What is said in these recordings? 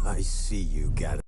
I see you got it.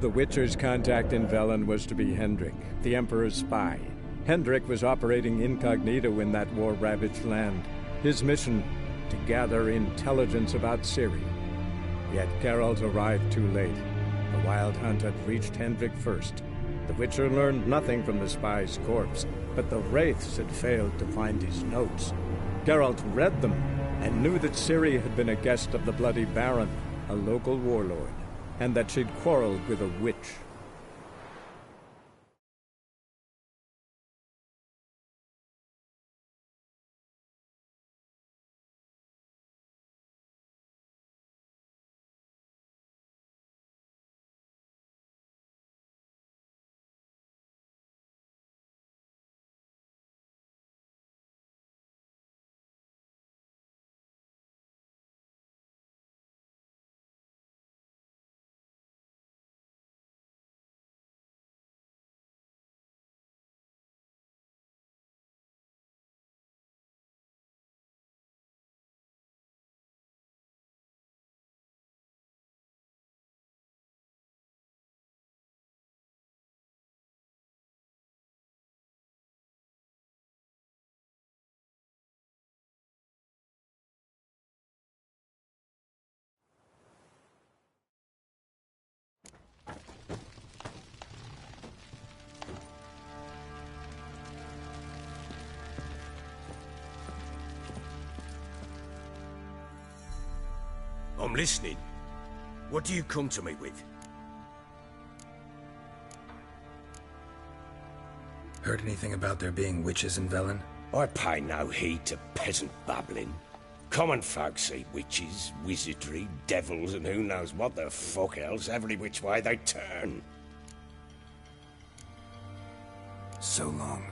The Witcher's contact in Velen was to be Hendrik, the Emperor's spy. Hendrik was operating incognito in that war-ravaged land. His mission, to gather intelligence about Ciri. Yet Geralt arrived too late. The Wild Hunt had reached Hendrik first. The Witcher learned nothing from the spy's corpse, but the Wraiths had failed to find his notes. Geralt read them, and knew that Ciri had been a guest of the Bloody Baron, a local warlord, and that she'd quarreled with a witch. I'm listening. What do you come to me with? Heard anything about there being witches in Velen? I pay no heed to peasant babbling. Common folk see witches, wizardry, devils, and who knows what the fuck else every which way they turn. So long.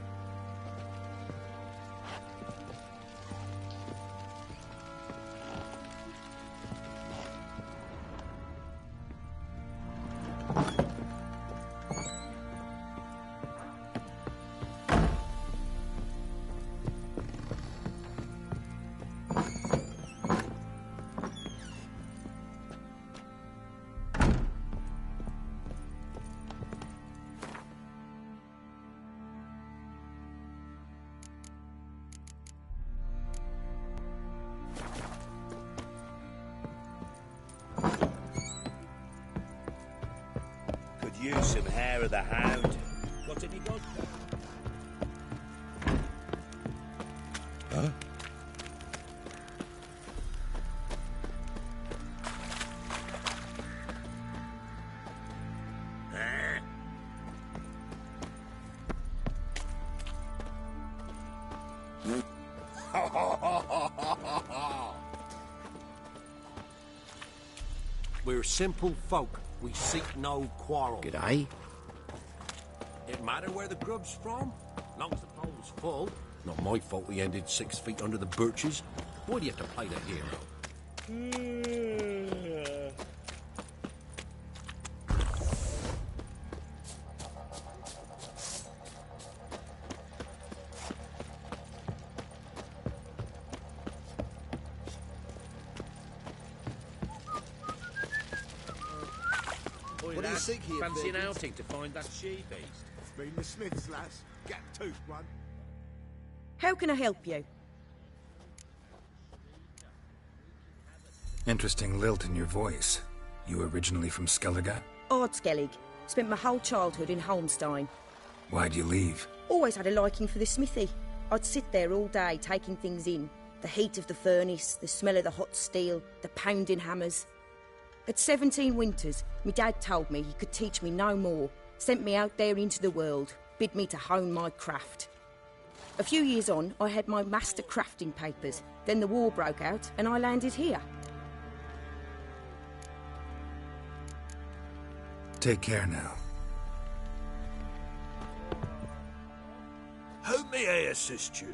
Use some hair of the hound. Got any vodka? Huh? We're simple folk. We seek no quarrel. G'day. It matter where the grub's from? Long as the bowl's full. Not my fault we ended 6 feet under the birches. Why do you have to play the hero? What do you sick here, Fancy an Fergus. outing to find that she-beast? Been the Smiths, lass. Get a tooth one. How can I help you? Interesting lilt in your voice. You originally from Skellige? Ardskellig. Spent my whole childhood in Holmstein. Why'd you leave? Always had a liking for the smithy. I'd sit there all day taking things in. The heat of the furnace, the smell of the hot steel, the pounding hammers. At 17 winters, my dad told me he could teach me no more. Sent me out there into the world, bid me to hone my craft. A few years on, I had my master crafting papers. Then the war broke out and I landed here. Take care now. How may I assist you?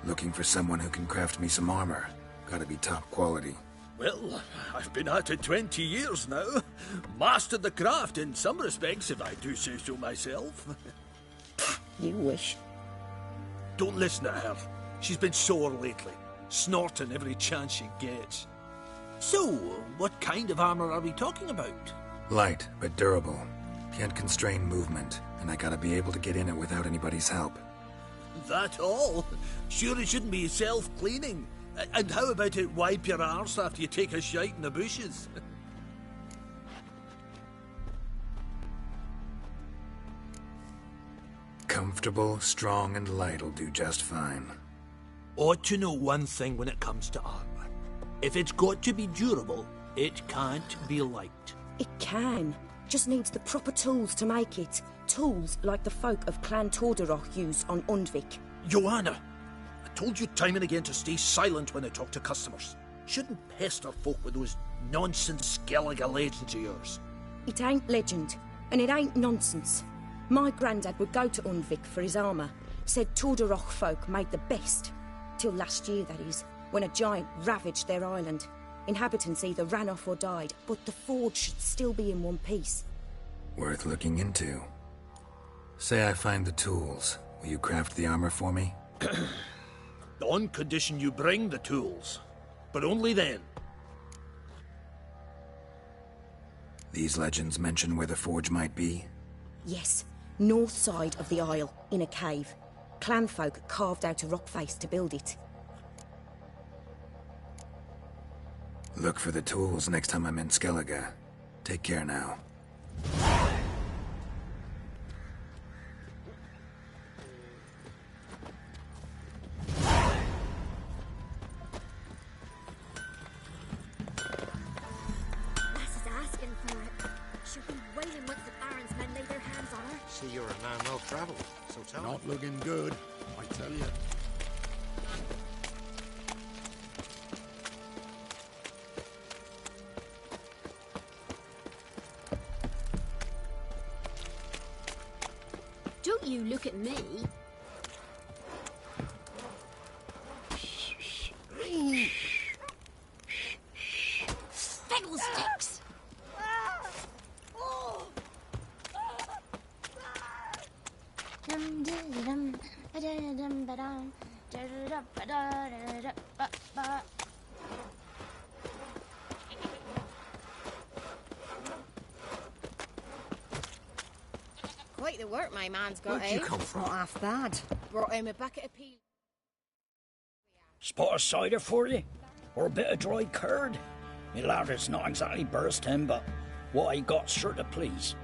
Looking for someone who can craft me some armor. Gotta be top quality. Well, I've been at it 20 years now. Mastered the craft in some respects, if I do say so myself. You wish. Don't listen to her. She's been sore lately, snorting every chance she gets. So, what kind of armor are we talking about? Light, but durable. Can't constrain movement, and I gotta be able to get in it without anybody's help. That all? Sure it shouldn't be self-cleaning. And how about it wipe your arse after you take a shite in the bushes? Comfortable, strong, and light'll do just fine. Ought to know one thing when it comes to armor. If it's got to be durable, it can't be light. It can. Just needs the proper tools to make it. Tools like the folk of Clan Torderoch use on Undvik. Joanna, I told you time and again to stay silent when I talk to customers. Shouldn't pester folk with those nonsense Skellige legends of yours. It ain't legend, and it ain't nonsense. My granddad would go to Undvik for his armour. Said Torderoch folk made the best. Till last year, that is, when a giant ravaged their island. Inhabitants either ran off or died, but the forge should still be in one piece. Worth looking into. Say I find the tools. Will you craft the armor for me? On condition you bring the tools. But only then. These legends mention where the forge might be? Yes, north side of the isle, in a cave. Clanfolk carved out a rock face to build it. Look for the tools next time I'm in Skellige. Take care now. You're a man well travelled, so tell me. Not looking good, I tell you. Don't you look at me. Fiddlesticks! Quite the work my man's got. Where'd you come from? Not half bad. Brought him a bucket of peel. Spot of cider for you? Or a bit of dry curd? Me lad, it's not exactly bursting, but what I got sure to please.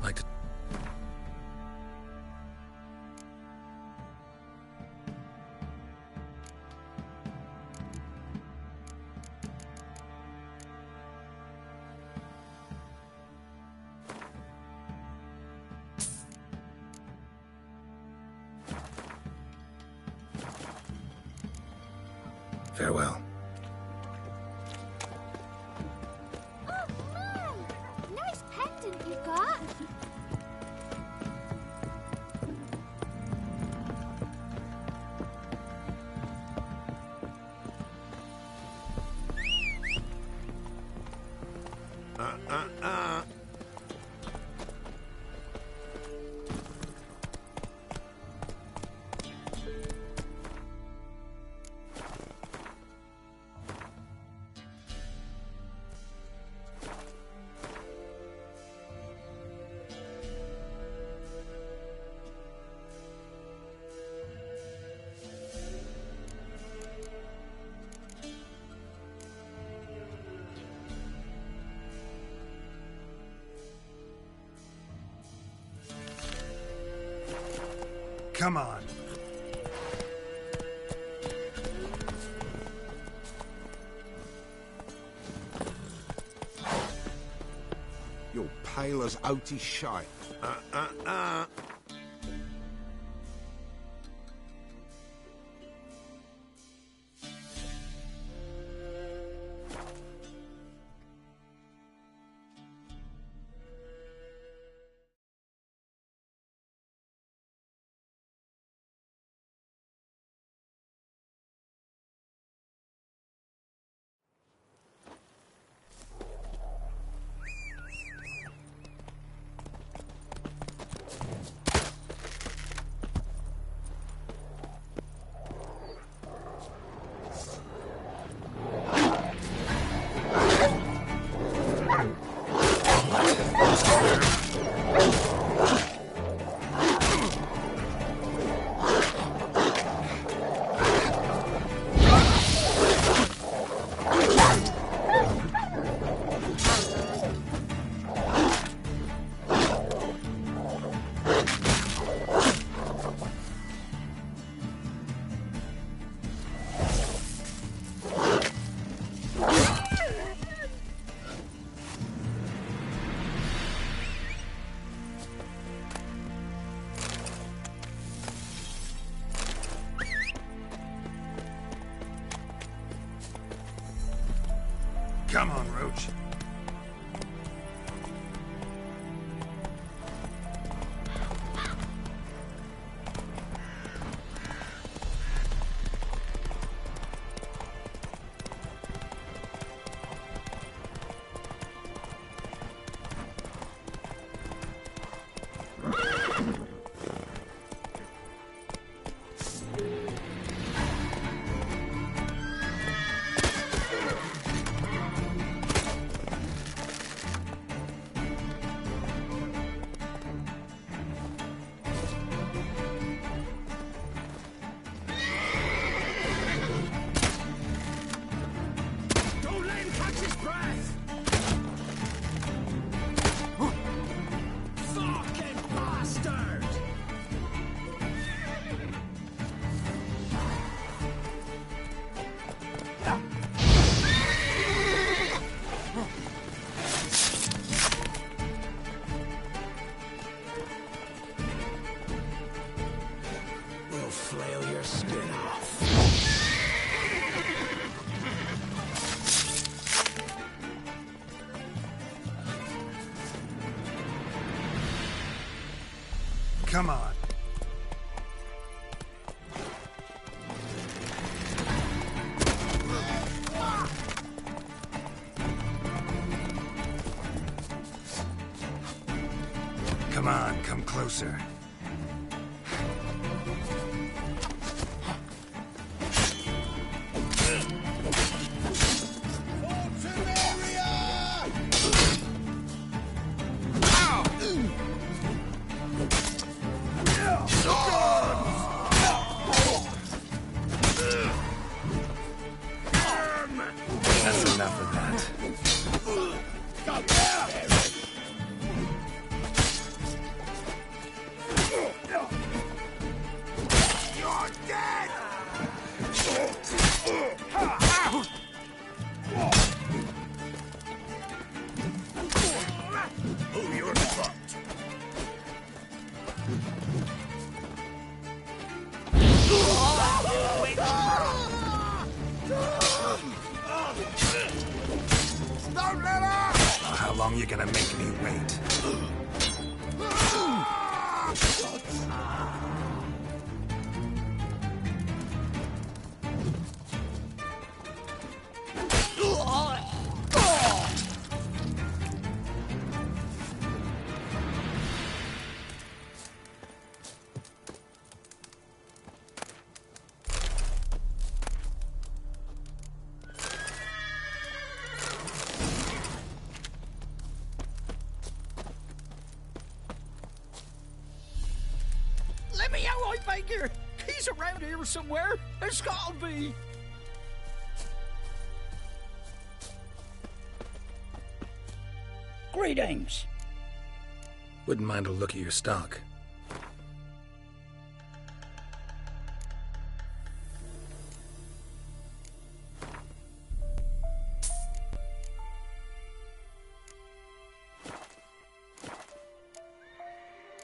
Like to... Farewell. Oh, man! Nice pendant you got. Come on. You're pale as oaty shite. Come on, Roach. Come on. Come on, come closer. That's enough of that. You're dead! Oh, you're fucked. Don't let up! How long you gonna make me wait? Let me out, I beg you! He's around here somewhere. There's gotta be. Greetings. Wouldn't mind a look at your stock.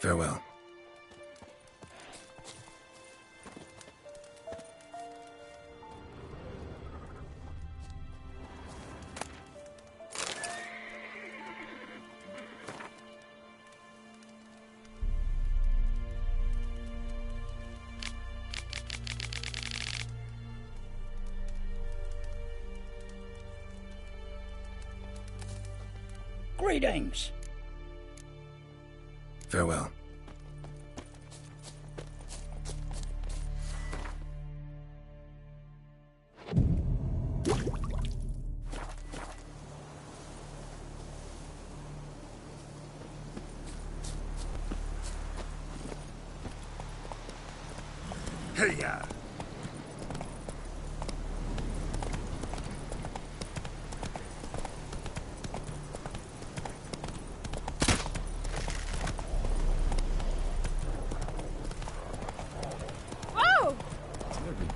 Farewell. Greetings. Farewell. Hey, ya!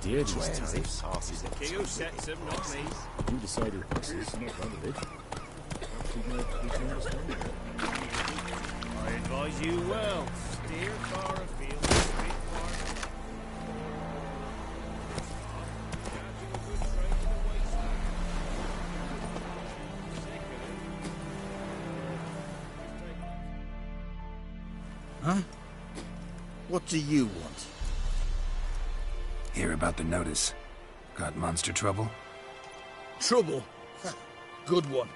Dear Twins, who sets them, not me. You decided this is not one of it. I advise you well. Steer far afield, speak far. Huh? What do you want? Hear about the notice. Got monster trouble? Trouble? Good one.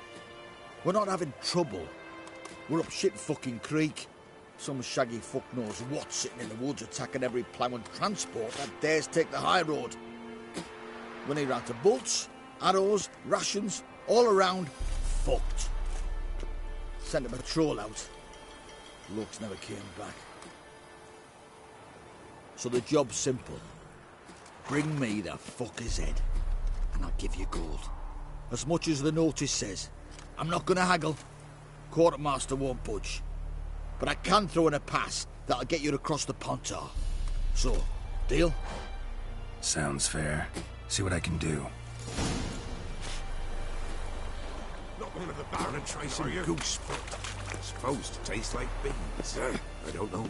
We're not having trouble. We're up shit fucking creek. Some shaggy fuck knows what sitting in the woods attacking every plough and transport that dares take the high road. When he ran to bolts, arrows, rations, all around, fucked. Sent a patrol out. Looks never came back. So the job's simple. Bring me the fucker's head, and I'll give you gold. As much as the notice says. I'm not gonna haggle. Quartermaster won't budge. But I can throw in a pass that'll get you across the Pontar. So, deal? Sounds fair. See what I can do. Not one of the Baron and try some goose foot. Supposed to taste like beans. I don't know.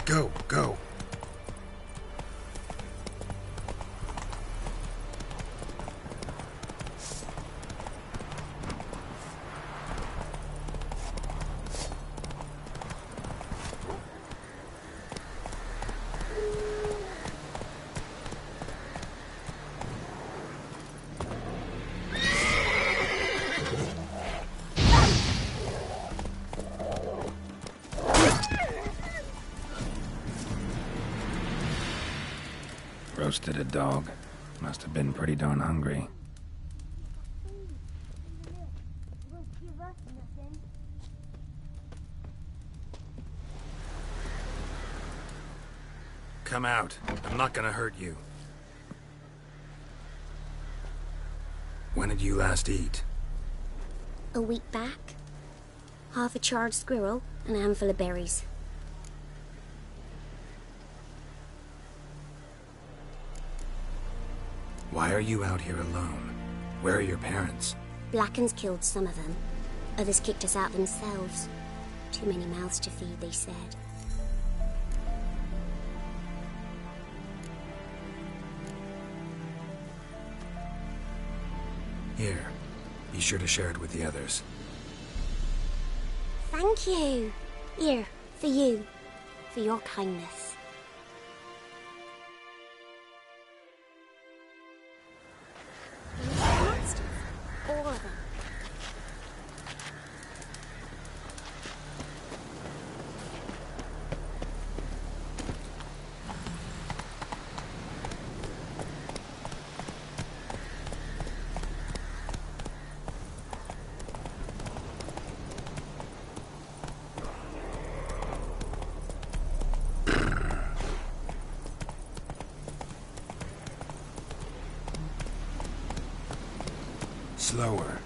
Go, go. Roasted a dog. Must have been pretty darn hungry. Come out. I'm not gonna hurt you. When did you last eat? A week back. Half a charred squirrel and a handful of berries. Why are you out here alone? Where are your parents? Blackens killed some of them. Others kicked us out themselves. Too many mouths to feed, they said. Here. Be sure to share it with the others. Thank you. Here, for you. For your kindness. Monsters. All of them. Slower.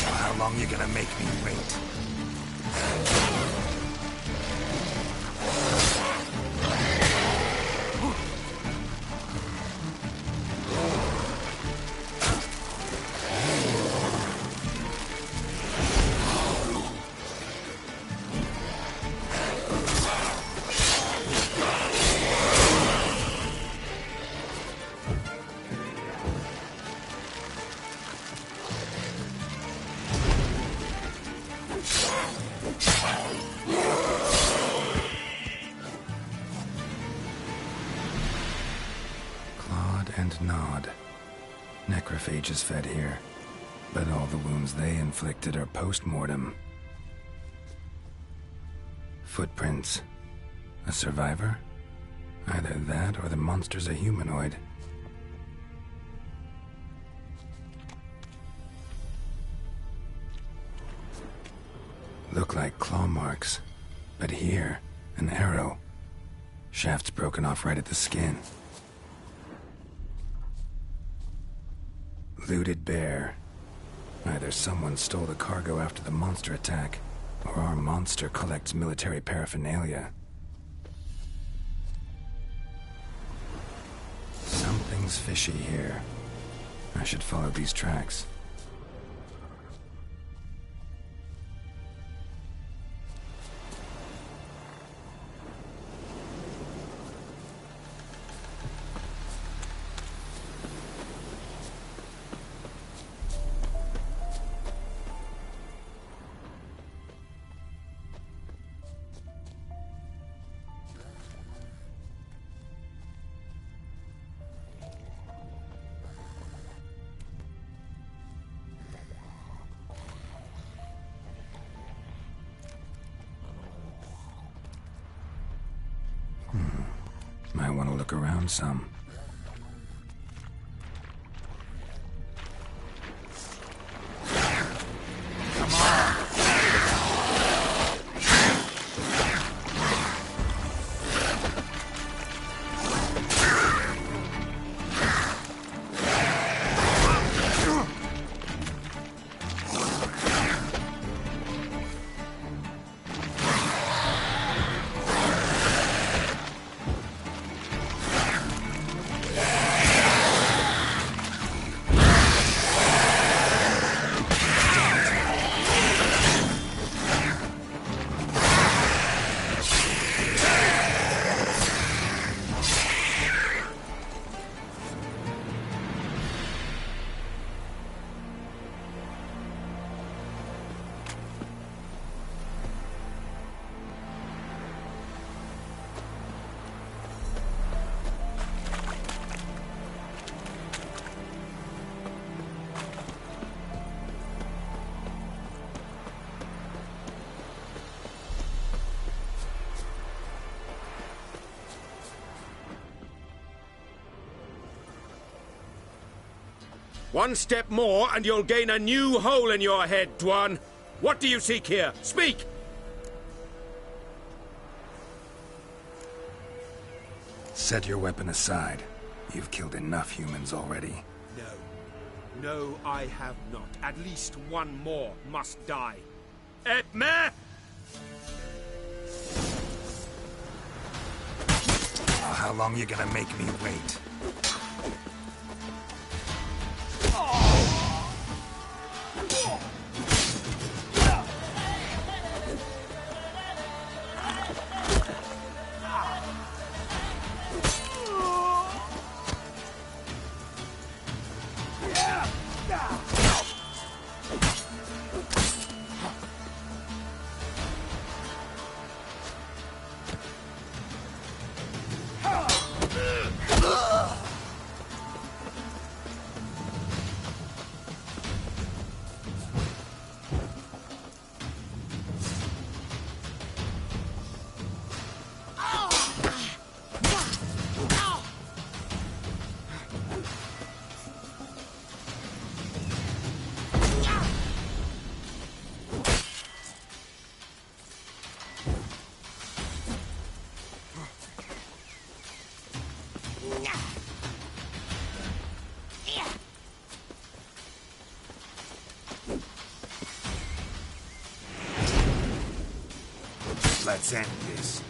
How long you gonna make me wait? And nod. Necrophages fed here, but all the wounds they inflicted are post-mortem. Footprints. A survivor? Either that or the monster's a humanoid. Look like claw marks, but here, an arrow. Shaft's broken off right at the skin. Looted bear. Either someone stole the cargo after the monster attack, or our monster collects military paraphernalia. Something's fishy here. I should follow these tracks. Might want to look around some. Come on! One step more, and you'll gain a new hole in your head, Dwan. What do you seek here? Speak! Set your weapon aside. You've killed enough humans already. No. No, I have not. At least one more must die. Etme! How long you gonna make me wait? Let's end this.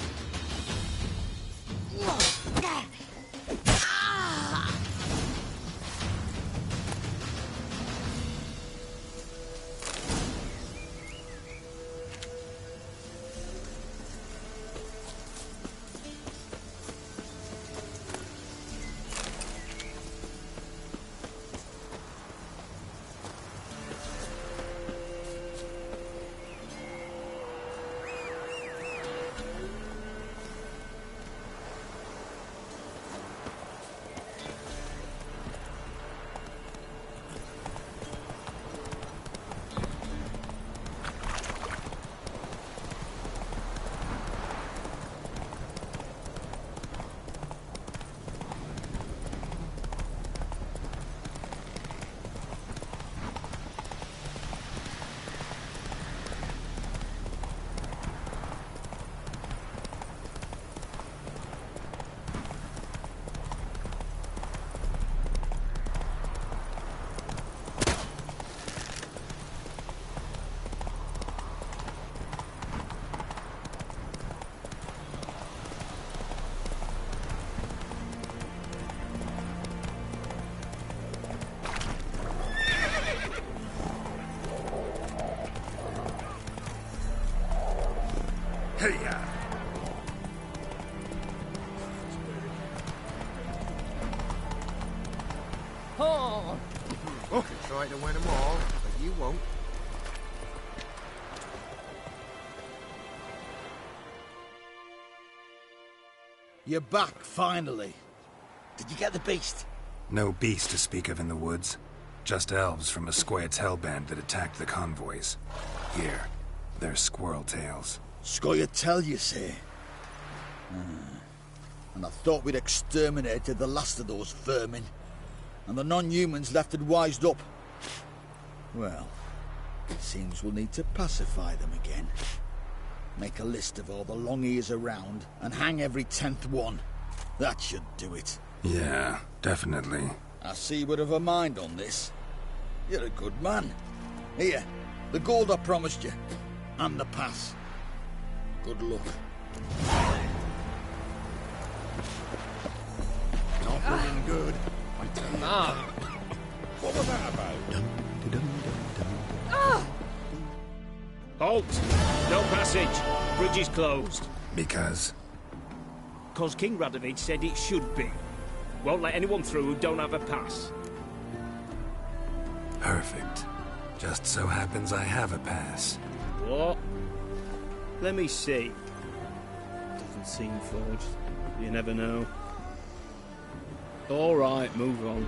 Hey-ya! Oh! I could try to win them all, but you won't. You're back, finally. Did you get the beast? No beast to speak of in the woods. Just elves from a Squared's hellband that attacked the convoys. Here, they're squirrel tails. Scoia tell you say. And I thought we'd exterminated the last of those vermin. And the non-humans left it wised up. Well, it seems we'll need to pacify them again. Make a list of all the long ears around and hang every 10th one. That should do it. Yeah, definitely. I see you would have a mind on this. You're a good man. Here, the gold I promised you. And the pass. Good luck. Not looking good. Mom! What was that about? Halt! No passage. Bridge is closed. Because? Cause King Radovid said it should be. Won't let anyone through who don't have a pass. Perfect. Just so happens I have a pass. What? Let me see. Doesn't seem forged. You never know. All right, move on.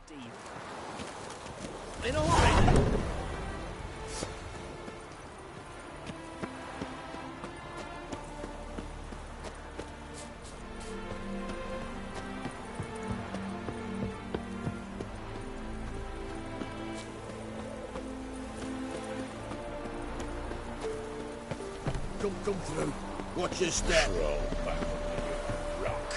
Steve. In a hurry. Come through. Watch your step. Roll back under your rock.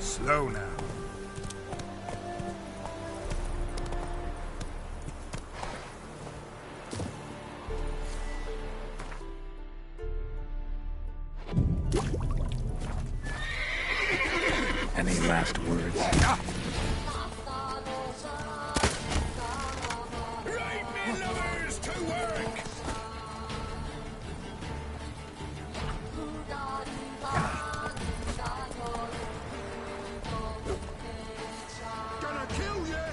Slow now. Any last words? Right, me lovers, to work! Gonna kill you!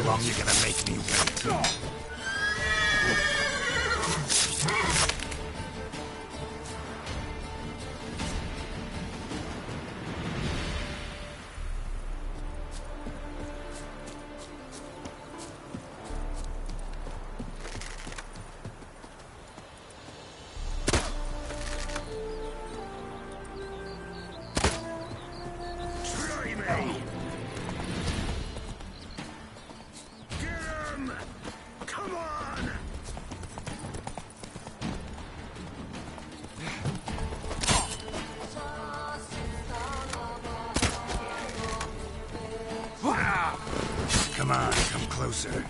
long you gonna make me wait? Come on, come closer.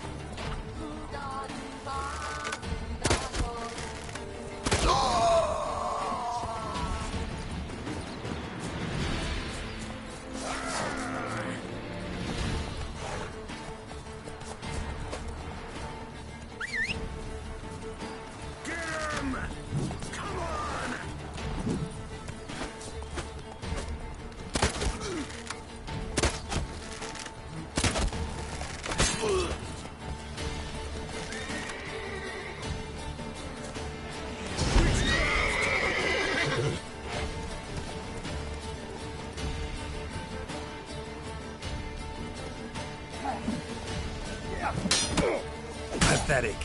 Pathetic.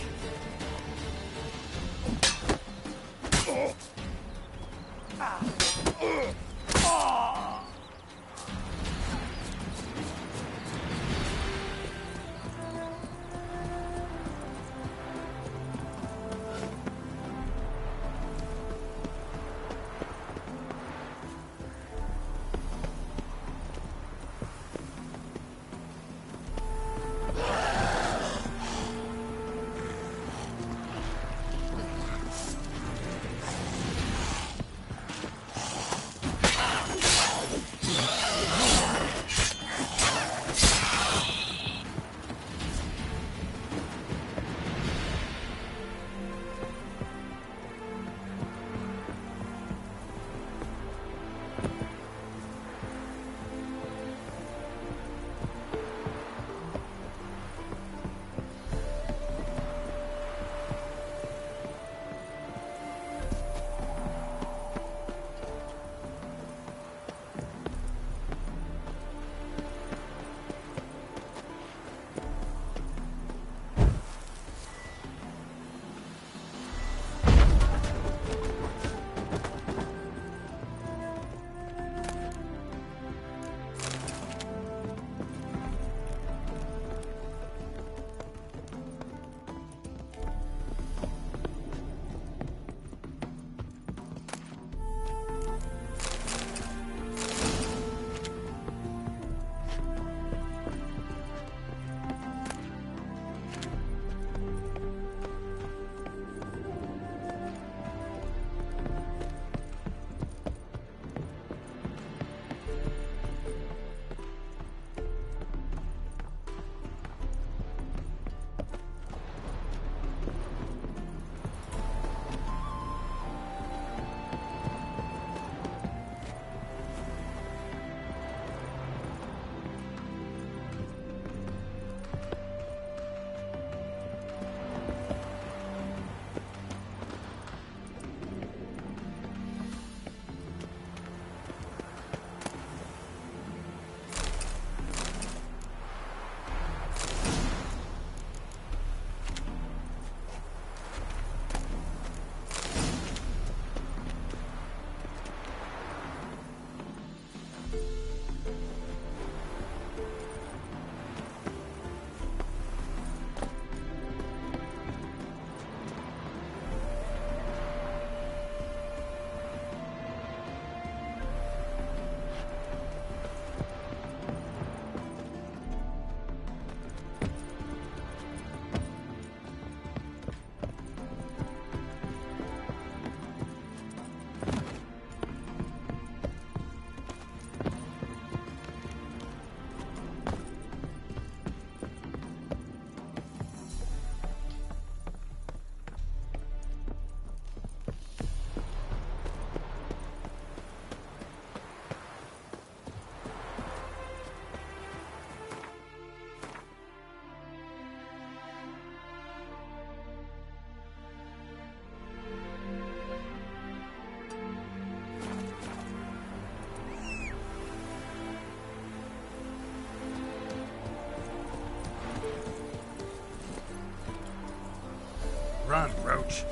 Run, Roach.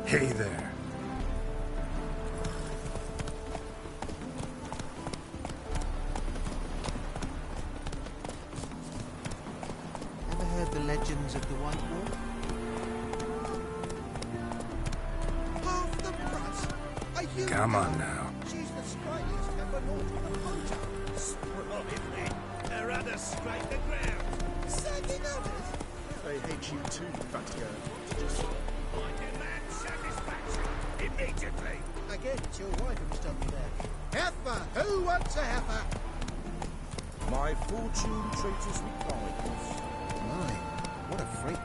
Hey there. Ever heard the legends of the White Wolf? Half the price. Are you? Come on now. She's the scrappiest member north of the photo. Sprightly. Her udders scrape the ground. Sagging udders. They hate you too, fat girl. I demand satisfaction immediately. Again, it's your wife who's done me there. Heifer! Who wants a heifer? My fortune treats us with kindness. My, what a freak.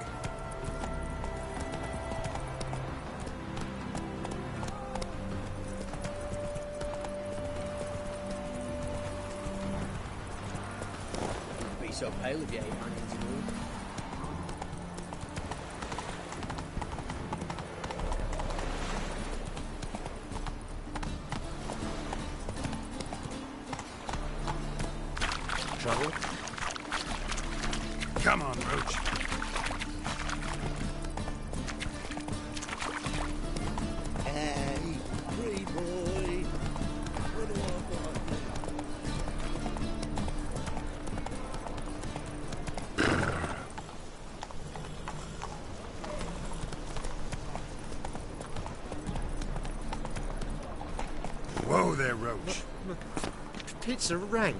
Be so pale if you ain't onions and all. Trouble? Come on, Roach. Hey, free boy. What do I got? Whoa there, Roach. It's a rank.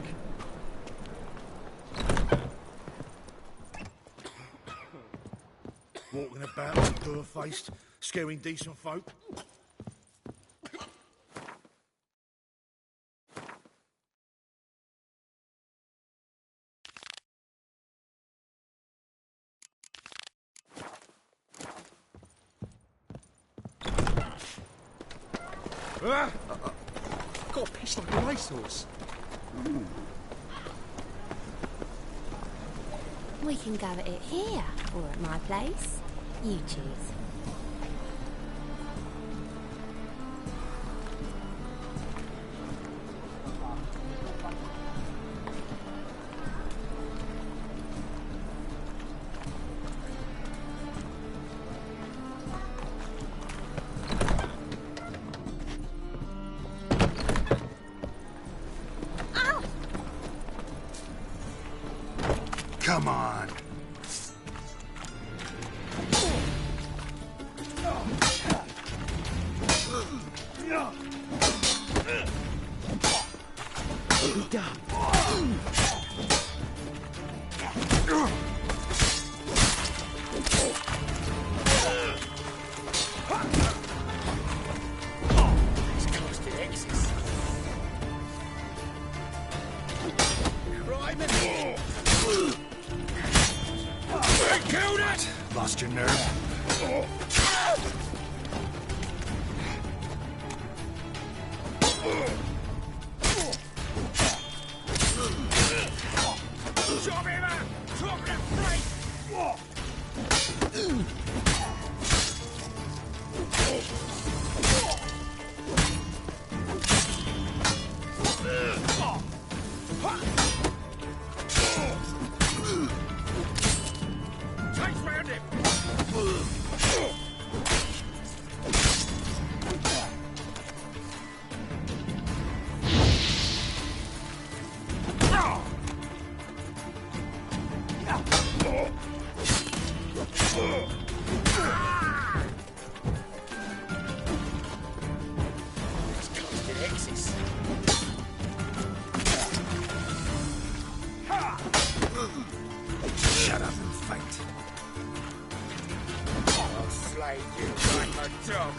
Walking about, poor-faced, scaring decent folk. Got pissed like a racehorse. We can go at it here, or at my place. You choose. Come on. Lost your nerve? Shut up and fight. I'll slay you like a dog.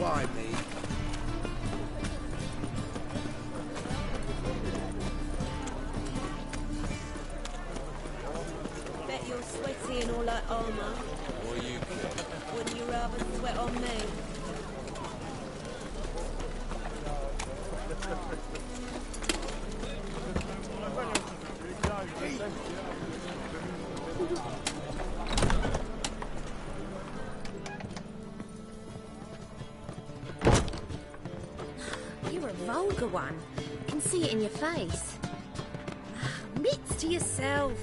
behind me. Bet you're sweaty in all that armour. What do you care? Wouldn't you rather sweat on me? You're a vulgar one. Can see it in your face. Mitts to yourself.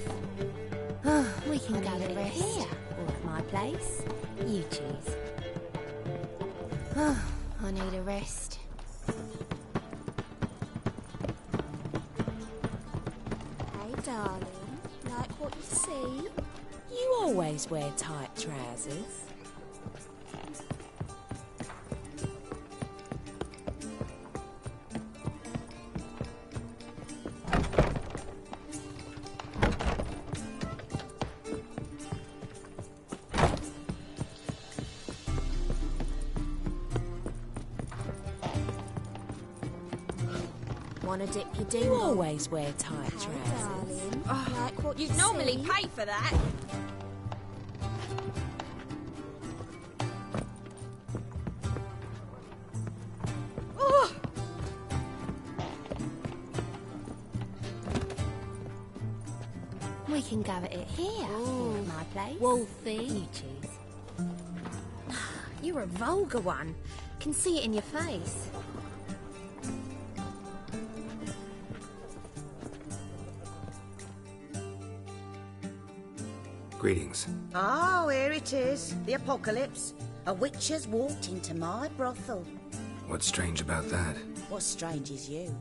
We can go to rest here or at my place. You choose. I need a rest. Hey, darling. Like what you see? You always wear tight trousers. Want to dip your ding? You always wear tight trousers. Like what You'd normally pay for that. Oh. We can go at it here or at my place. Wolfie. You choose. You're a vulgar one. Can see it in your face. Greetings. Oh, here it is. The apocalypse. A witch has walked into my brothel. What's strange about that? What's strange is you.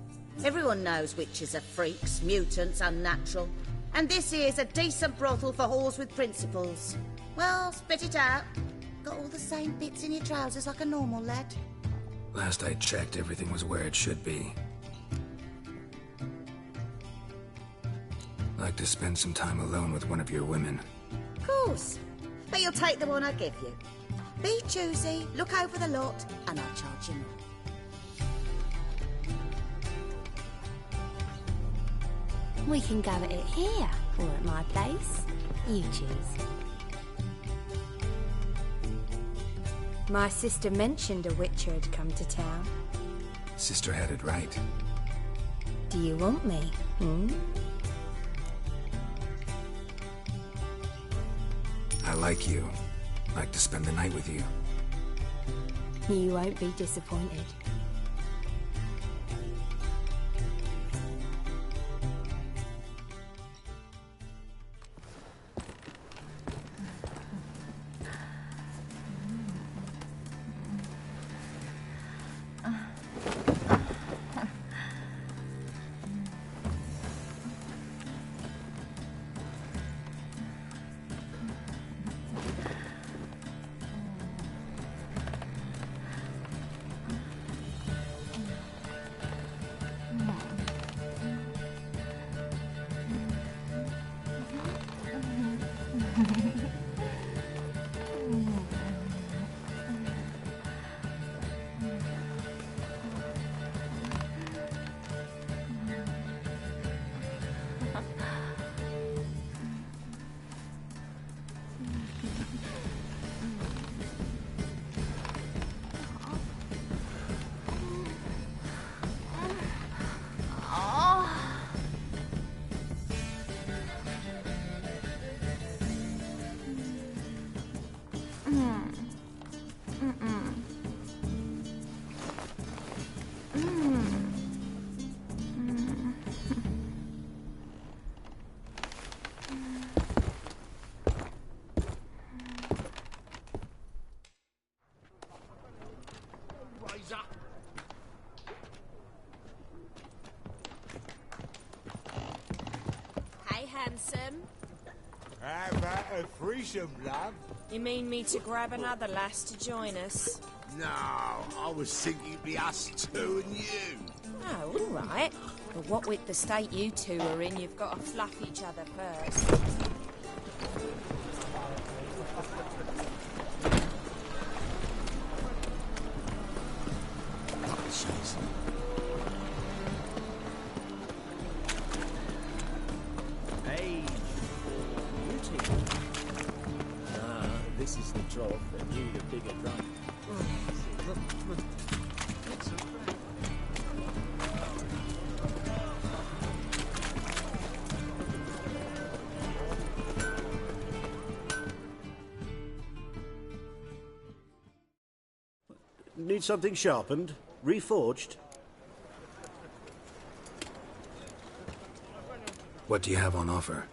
Everyone knows witches are freaks, mutants, unnatural. And this here's a decent brothel for whores with principles. Well, spit it out. Got all the same bits in your trousers like a normal lad. Last I checked, everything was where it should be. Like to spend some time alone with one of your women. Of course. But you'll take the one I give you. Be choosy, look over the lot, and I'll charge you more. We can go at it here or at my place. You choose. My sister mentioned a witcher had come to town. Sister had it right. Do you want me? I like you. Like to spend the night with you. You won't be disappointed. Hey, handsome. How about a threesome, love? You mean me to grab another lass to join us? No, I was thinking it'd be us two and you. Oh, all right. But what with the state you two are in, you've got to fluff each other first. Need something sharpened? Reforged? What do you have on offer?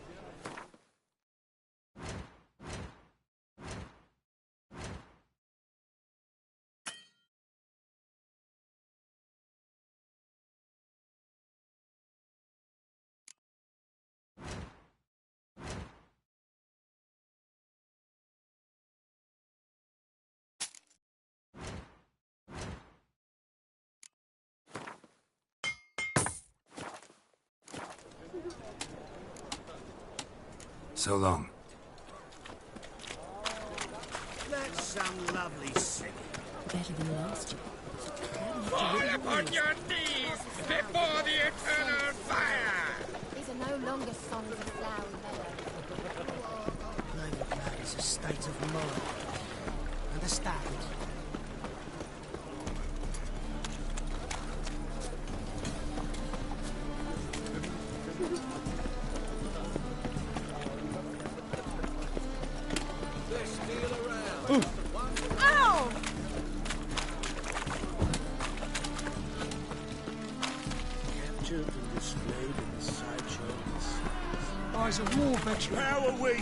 So long. That's some lovely singing. Better than last year. Fall upon your knees before the eternal fire! These are no longer songs of flowery meadow. Playing with lad is a state of mind. Understand? Ow! Captured and displayed in the sideshow. I was a war veteran. How are we?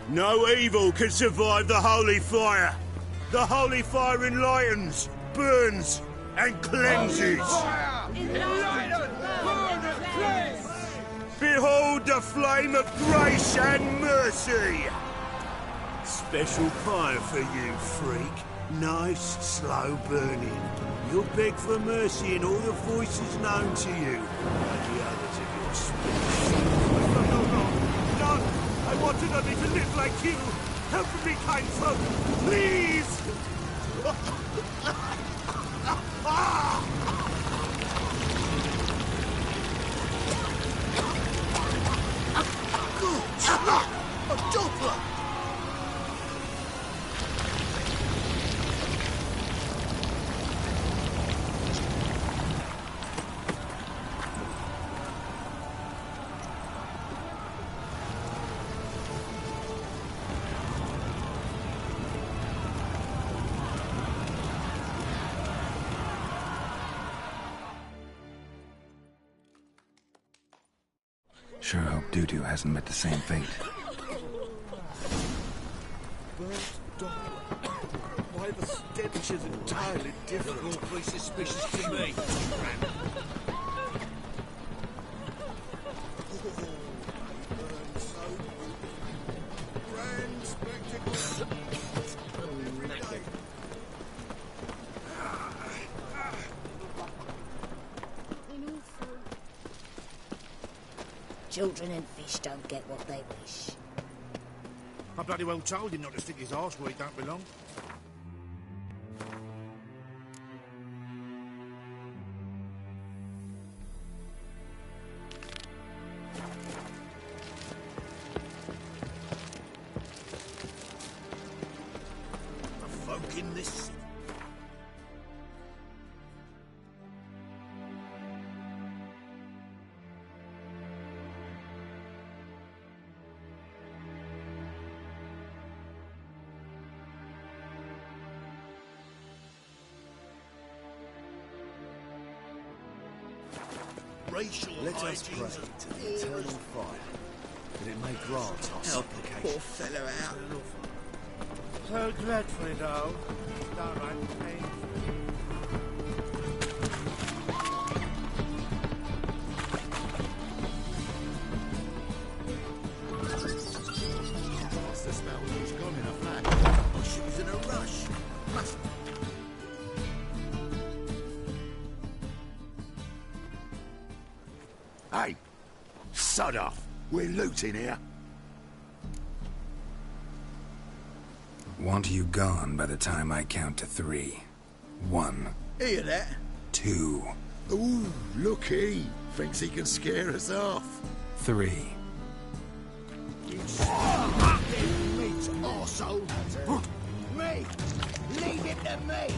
No evil can survive the holy fire. The holy fire enlightens, burns, and cleanses. Behold the flame of grace and mercy. Special fire for you, freak. Nice, slow burning. You'll beg for mercy in all the voices known to you, like the others of your species. No! I wanted only to live like you. Help me, kind folk, please! A doppler! Sure hope Doo-Doo hasn't met the same fate. Why the stench is entirely different? Awfully suspicious to me. Grand spectacle. Children and fish don't get what they wish. I bloody well told him not to stick his arse where he don't belong. The folk in this... racial Let us pray hijinks to the eternal fire, that it may grant our supplication. Poor fellow out. So dreadfully dull. Downright painful. What's the smell? He's gone in a flash. Oh, she was in a rush. Must... Hey, sod off. We're looting here. Want you gone by the time I count to 3. 1. Hear that? 2. Ooh, looky. Thinks he can scare us off. 3. Meat, arsehole. Me! Leave it to me!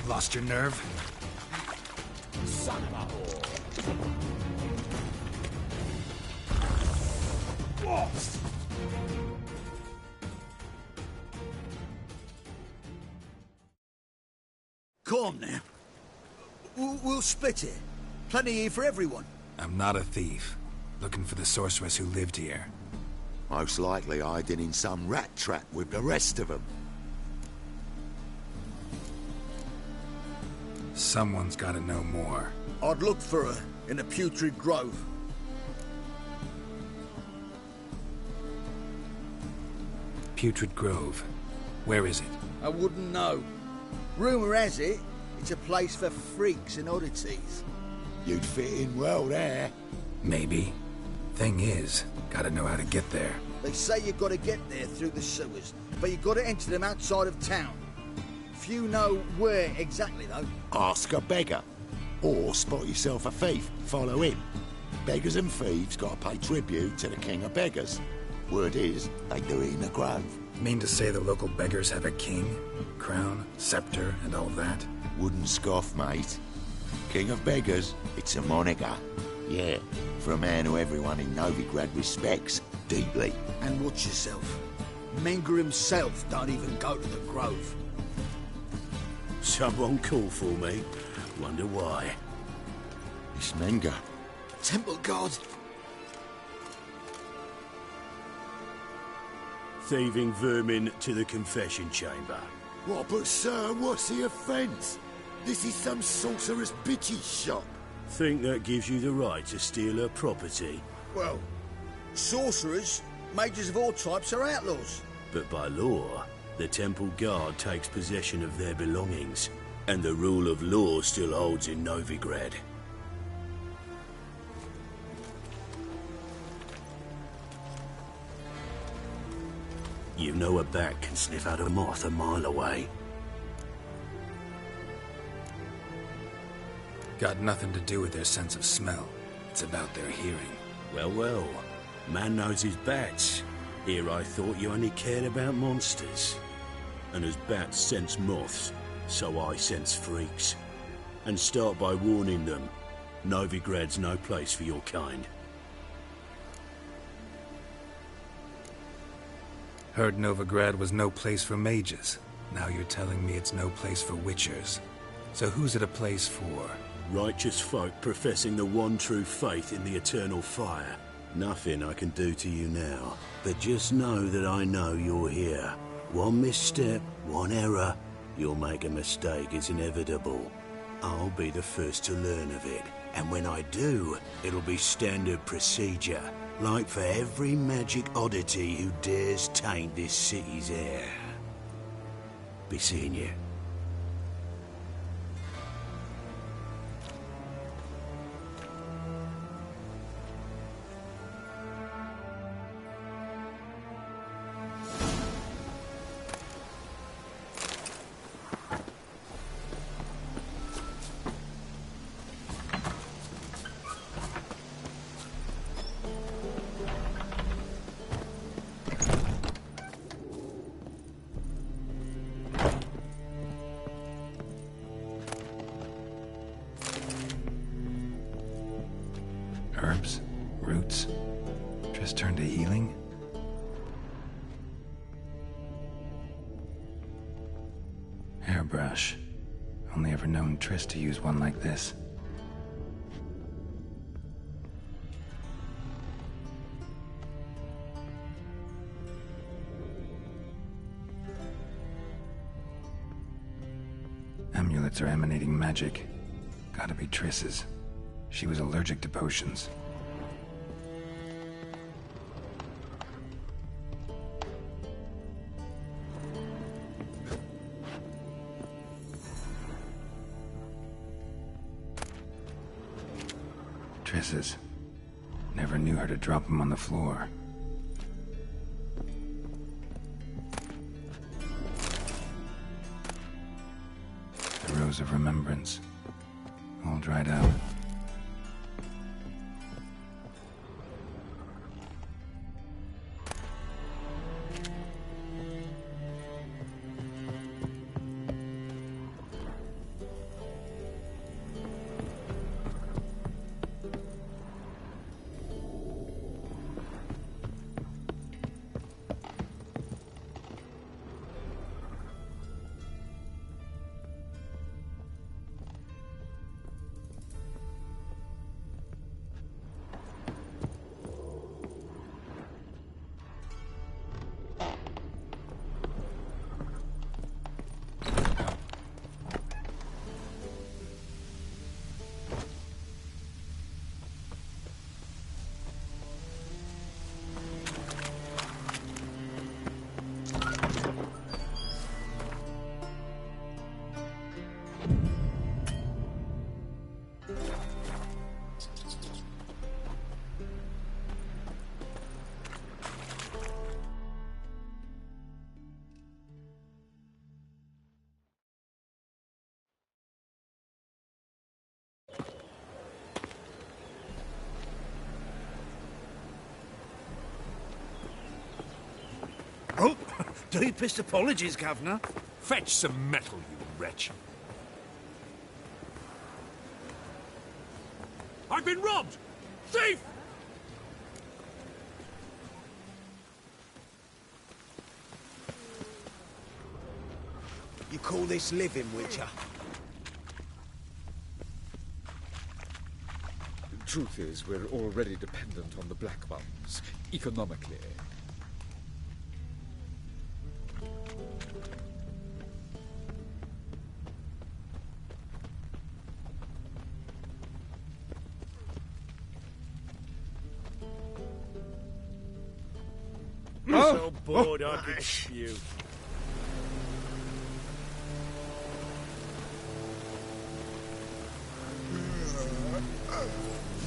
Lost your nerve? Son of a whore! Calm now. We'll split it. Plenty here for everyone. I'm not a thief. Looking for the sorceress who lived here. Most likely hiding in some rat trap with the rest of them. Someone's gotta know more. I'd look for her in the Putrid Grove. Putrid Grove. Where is it? I wouldn't know. Rumour has it, it's a place for freaks and oddities. You'd fit in well there. Maybe. Thing is, gotta know how to get there. They say you've got to get there through the sewers, but you've got to enter them outside of town. Few know where exactly, though. Ask a beggar. Or spot yourself a thief. Follow him. Beggars and thieves got to pay tribute to the king of beggars. Word is, they do it in the grove. Mean to say the local beggars have a king, crown, scepter, and all that? Wouldn't scoff, mate. King of beggars, it's a moniker. Yeah, for a man who everyone in Novigrad respects deeply. And watch yourself. Menger himself don't even go to the grove. Someone call for me. Wonder why. It's Menger. Temple God. Thieving vermin to the confession chamber. What, but sir, what's the offence? This is some sorcerer's bitch's shop. Think that gives you the right to steal her property? Well, sorcerers, mages of all types are outlaws. But by law, the temple guard takes possession of their belongings, and the rule of law still holds in Novigrad. You know a bat can sniff out a moth a mile away. Got nothing to do with their sense of smell. It's about their hearing. Well, well. Man knows his bats. Here I thought you only cared about monsters. And as bats sense moths, so I sense freaks. And start by warning them. Novigrad's no place for your kind. Heard Novigrad was no place for mages. Now you're telling me it's no place for witchers. So who's it a place for? Righteous folk professing the one true faith in the eternal fire. Nothing I can do to you now, but just know that I know you're here. One misstep, one error, you'll make a mistake, it's inevitable. I'll be the first to learn of it, and when I do, it'll be standard procedure, like for every magic oddity who dares taint this city's air. Be seeing you. Herbs? Roots? Just turn to healing? Hairbrush. Only ever known Triss to use one like this. Amulets are emanating magic. Gotta be Triss's. She was allergic to potions. Triss's. Never knew her to drop him on the floor. The Rose of Remembrance. All dried out. Oh, deepest apologies, Governor. Fetch some metal, you wretch. I've been robbed! Thief! You call this living, Witcher? The truth is, we're already dependent on the Black Ones, economically. So bored I could spew.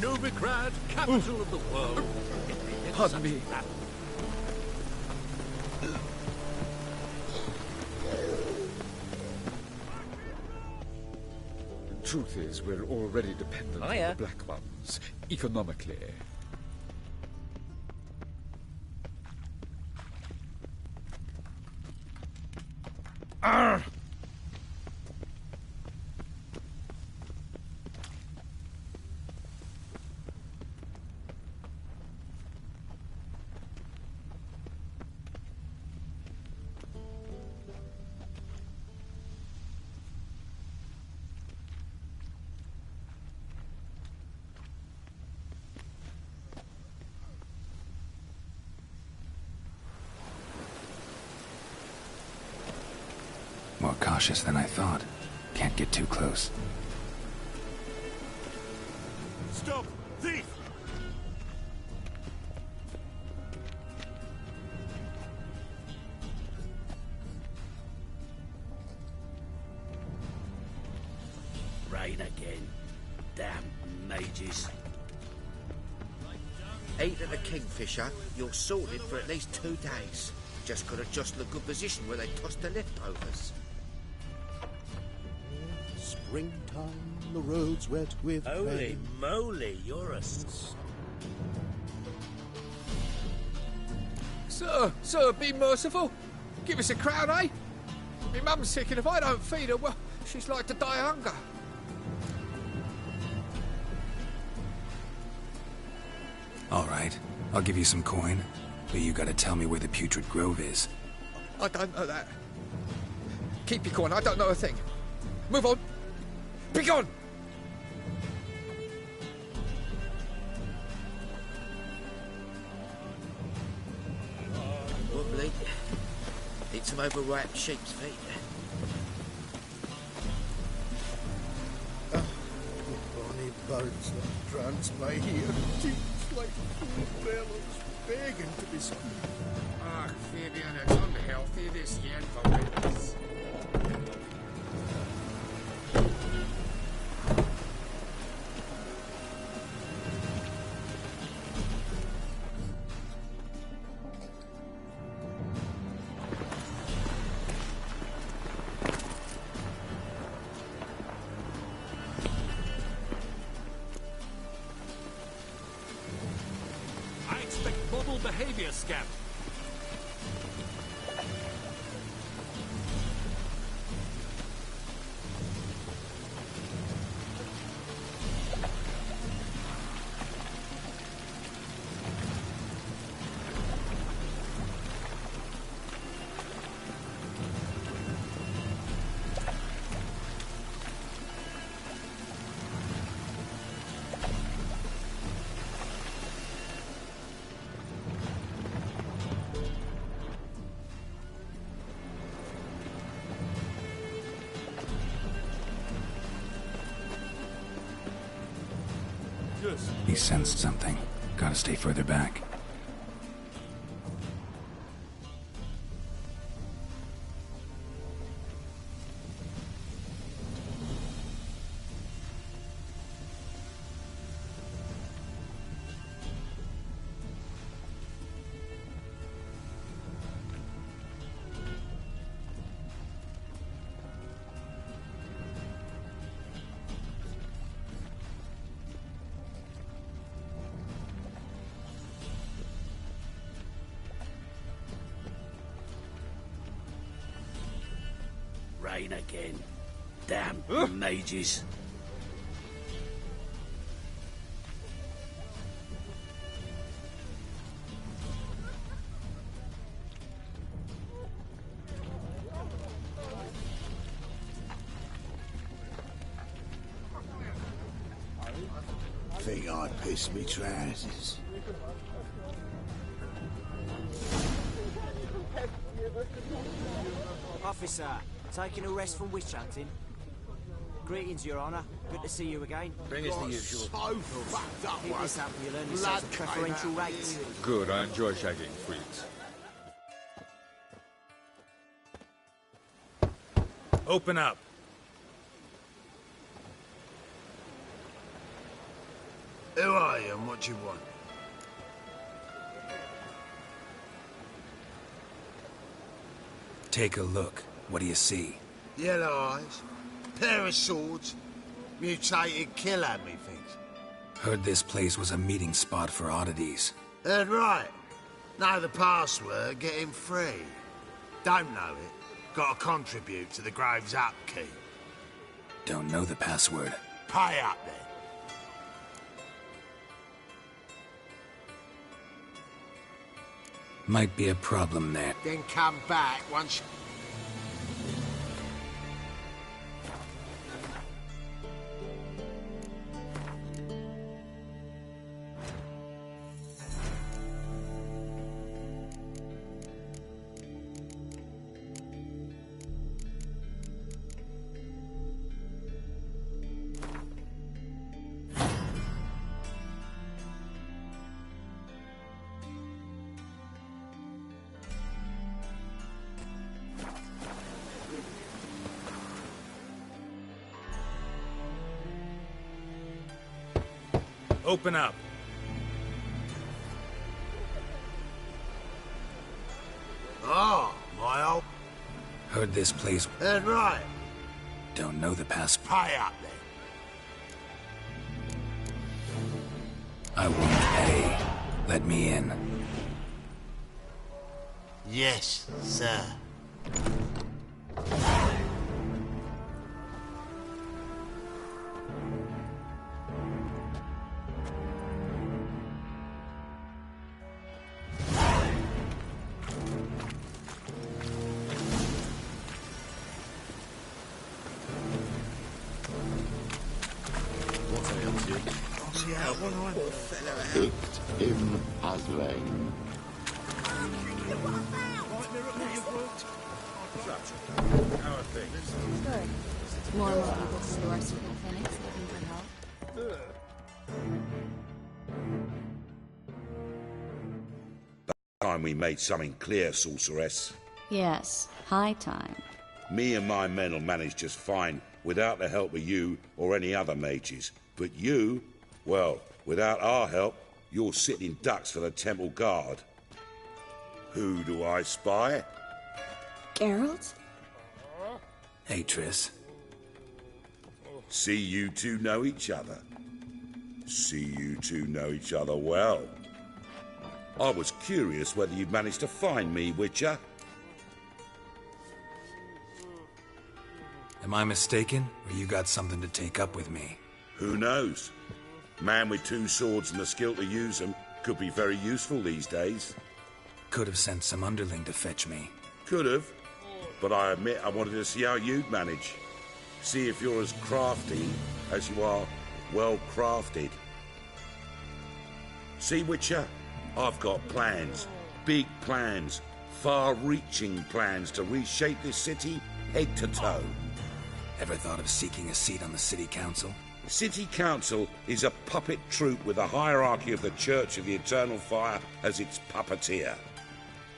Novigrad, capital of the world. Pardon me. The truth is, we're already dependent on the Black Ones, economically. More cautious than I thought. Can't get too close. Stop! Thief! Rain again. Damn mages. Eat at the Kingfisher, you're sorted for at least 2 days. Just gotta jostle a good position where they toss the leftovers. Springtime, the road's wet with Holy rain. moly, you're a... Sir, be merciful. Give us a crown, eh? My mum's sick, and if I don't feed her, well, she's like to die of hunger. All right, I'll give you some coin, but you gotta tell me where the Putrid Grove is. I don't know that. Keep your coin, I don't know a thing. Move on. Be gone! Wobbly. Eat some overripe sheep's feet. Bonnie bones that trance my ear. Cheeks like food bellows begging to be squeezed. Ach, Fabian, it's unhealthy this yen for witness. Abnormal behavior, Scout. He sensed something. Gotta stay further back. Rain again. Damn mages. Think I pissed me trousers. Officer, taking a rest from witch hunting. Greetings, Your Honour. Good to see you again. Bring us the usual. So fucked up, Keep one. this up and you'll earn yourselves a preferential rate. Good, I enjoy shagging freaks. Open up. Who are you and what do you want? Take a look. What do you see? Yellow eyes, pair of swords, mutated killer, methinks. Heard this place was a meeting spot for oddities. Heard right. Know the password, get him free. Don't know it, gotta contribute to the Grave's upkeep. Don't know the password. Pay up then. Might be a problem there. Then come back once. Open up. Oh, my old. Heard this place. Heard right. Don't know the password. Pay up then. I won't pay. Let me in. Yes, sir. Picked him as lame. How are things? Good. More and more people come to our sleeping clinics looking for help. Time we made something clear, sorceress. Yes, high time. Me and my men will manage just fine without the help of you or any other mages. But you, well, without our help, you're sitting ducks for the temple guard. Who do I spy? Geralt? Hey, Triss. See you two know each other. See you two know each other well. I was curious whether you'd managed to find me, Witcher. Am I mistaken, or you got something to take up with me? Who knows? Man with 2 swords and the skill to use them could be very useful these days. Could have sent some underling to fetch me. Could have, but I admit I wanted to see how you'd manage. See if you're as crafty as you are well crafted. See, Witcher, I've got plans. Big plans. Far-reaching plans to reshape this city head to toe. Ever thought of seeking a seat on the city council? City council is a puppet troupe with a hierarchy of the Church of the Eternal Fire as its puppeteer.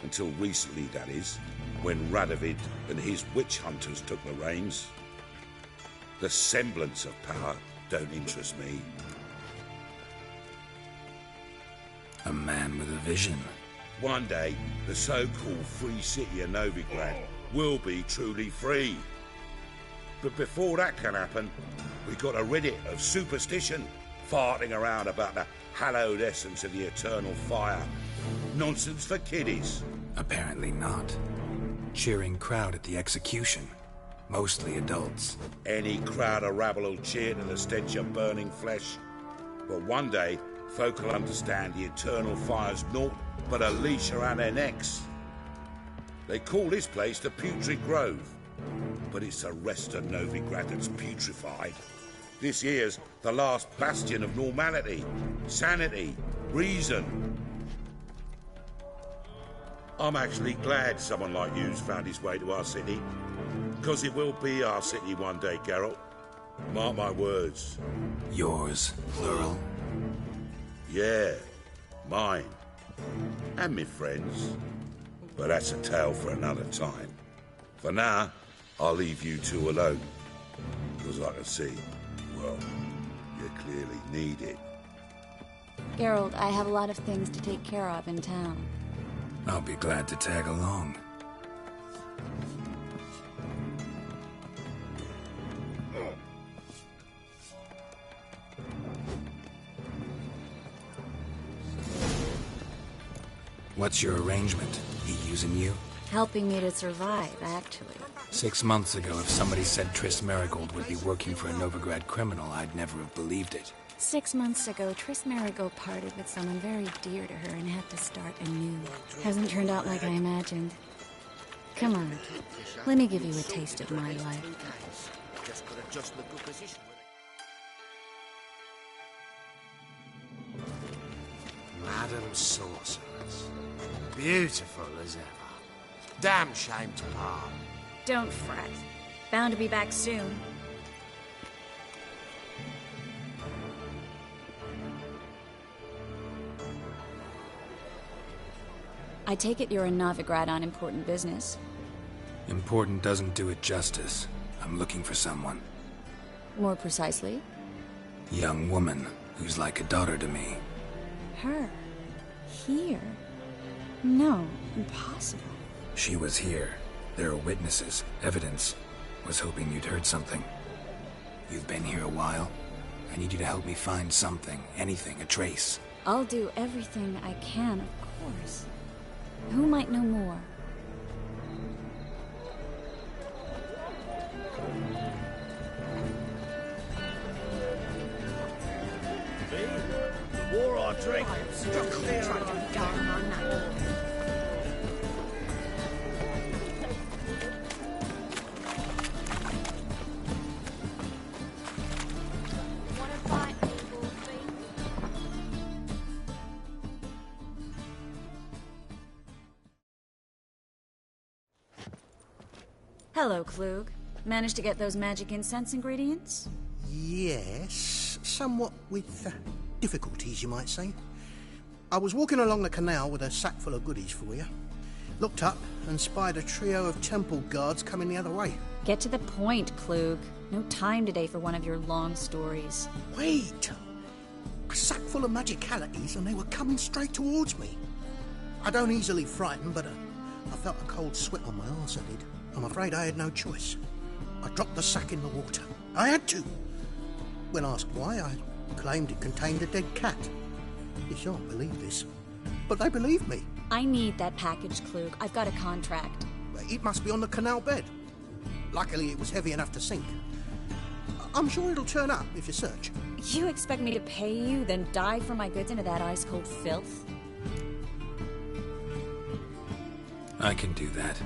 Until recently, that is, when Radovid and his witch hunters took the reins. The semblance of power don't interest me. A man with a vision. One day, the so-called free city of Novigrad will be truly free. But before that can happen, we got to rid it of superstition, farting around about the hallowed essence of the eternal fire. Nonsense for kiddies. Apparently not. Cheering crowd at the execution. Mostly adults. Any crowd of rabble will cheer to the stench of burning flesh. But one day, folk will understand the eternal fire's naught but a leash around their necks. They call this place the Putrid Grove, but it's the rest of Novigrad that's putrefied. This here's the last bastion of normality, sanity, reason. I'm actually glad someone like you's found his way to our city, because it will be our city one day, Geralt. Mark my words. Yours, plural? Yeah, mine. And me friends. But that's a tale for another time. For now, I'll leave you two alone. Because I can see, well, you clearly need it. Geralt, I have a lot of things to take care of in town. I'll be glad to tag along. What's your arrangement? He using you? Helping me to survive, actually. 6 months ago, if somebody said Triss Marigold would be working for a Novigrad criminal, I'd never have believed it. 6 months ago, Triss Marigold parted with someone very dear to her and had to start anew. Hasn't turned out like I imagined. Come on, let me give you a taste of my life. Just gotta adjust the good position. Madam Sorceress. Beautiful as ever. Damn shame to part. Don't fret. Bound to be back soon. I take it you're in Novigrad on important business. Important doesn't do it justice. I'm looking for someone. More precisely? Young woman who's like a daughter to me. Her? Here? No, impossible. She was here. There are witnesses, evidence. Was hoping you'd heard something. You've been here a while. I need you to help me find something, anything, a trace. I'll do everything I can, of course. Who might know more? The war I drink, struck clear on down my neck. Hello, Klug. Managed to get those magic incense ingredients? Yes, somewhat with difficulties, you might say. I was walking along the canal with a sack full of goodies for you. Looked up and spied a trio of temple guards coming the other way. Get to the point, Klug. No time today for one of your long stories. Wait! A sack full of magicalities and they were coming straight towards me. I don't easily frighten, but I felt a cold sweat on my arse, I did. I'm afraid I had no choice. I dropped the sack in the water. I had to. When asked why, I claimed it contained a dead cat. You shan't believe this. But they believed me. I need that package, Klug. I've got a contract. It must be on the canal bed. Luckily, it was heavy enough to sink. I'm sure it'll turn up if you search. You expect me to pay you, then dive for my goods into that ice-cold filth? I can do that.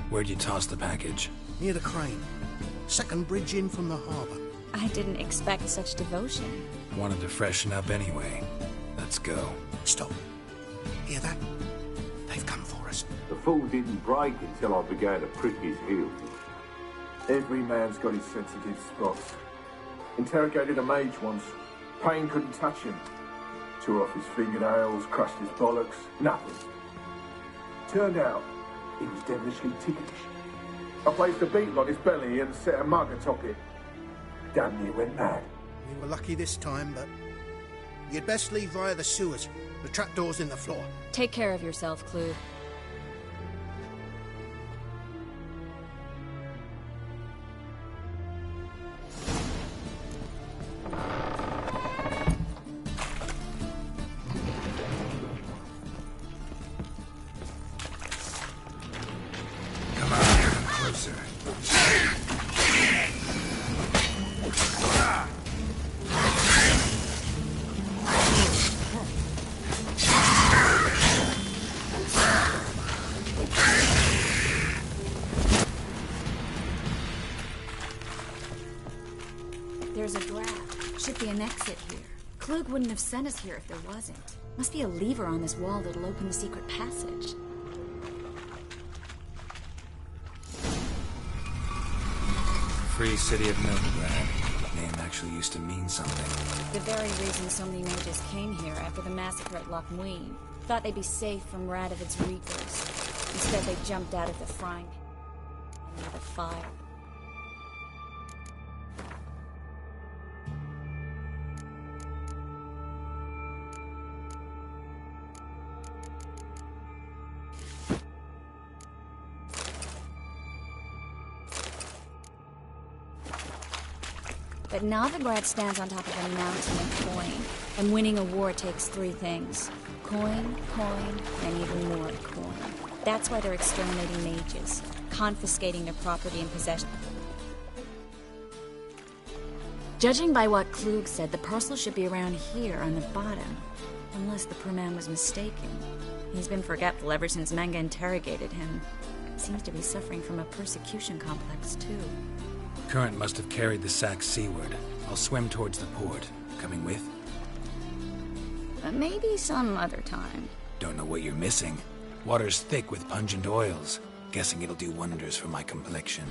Where'd you toss the package? Near the crane. Second bridge in from the harbour. I didn't expect such devotion. Wanted to freshen up anyway. Let's go. Stop. Hear that? They've come for us. The fool didn't break until I began to prick his heels. Every man's got his sensitive spots. Interrogated a mage once. Pain couldn't touch him. Tore off his fingernails, crushed his bollocks. Nothing. Turned out, he was devilishly ticklish. I placed a beetle on his belly and set a mug atop it. Damn near went mad. We were lucky this time, but you'd best leave via the sewers. The trapdoor's in the floor. Take care of yourself, Klug. There's a draft. Should be an exit here. Klug wouldn't have sent us here if there wasn't. Must be a lever on this wall that'll open the secret passage. Free City of Novigrad. Name actually used to mean something. The very reason so many mages came here after the massacre at Loch Muin. Thought they'd be safe from Radovid's reapers. Instead, they jumped out of the frying pan into the fire. But Novigrad stands on top of a mountain of coin, and winning a war takes three things. Coin, coin, and even more coin. That's why they're exterminating mages, confiscating their property and possession. Judging by what Klug said, the parcel should be around here on the bottom. Unless the poor man was mistaken. He's been forgetful ever since Manga interrogated him. Seems to be suffering from a persecution complex, too. Current must have carried the sack seaward. I'll swim towards the port. Coming with? Maybe some other time. Don't know what you're missing. Water's thick with pungent oils. Guessing it'll do wonders for my complexion.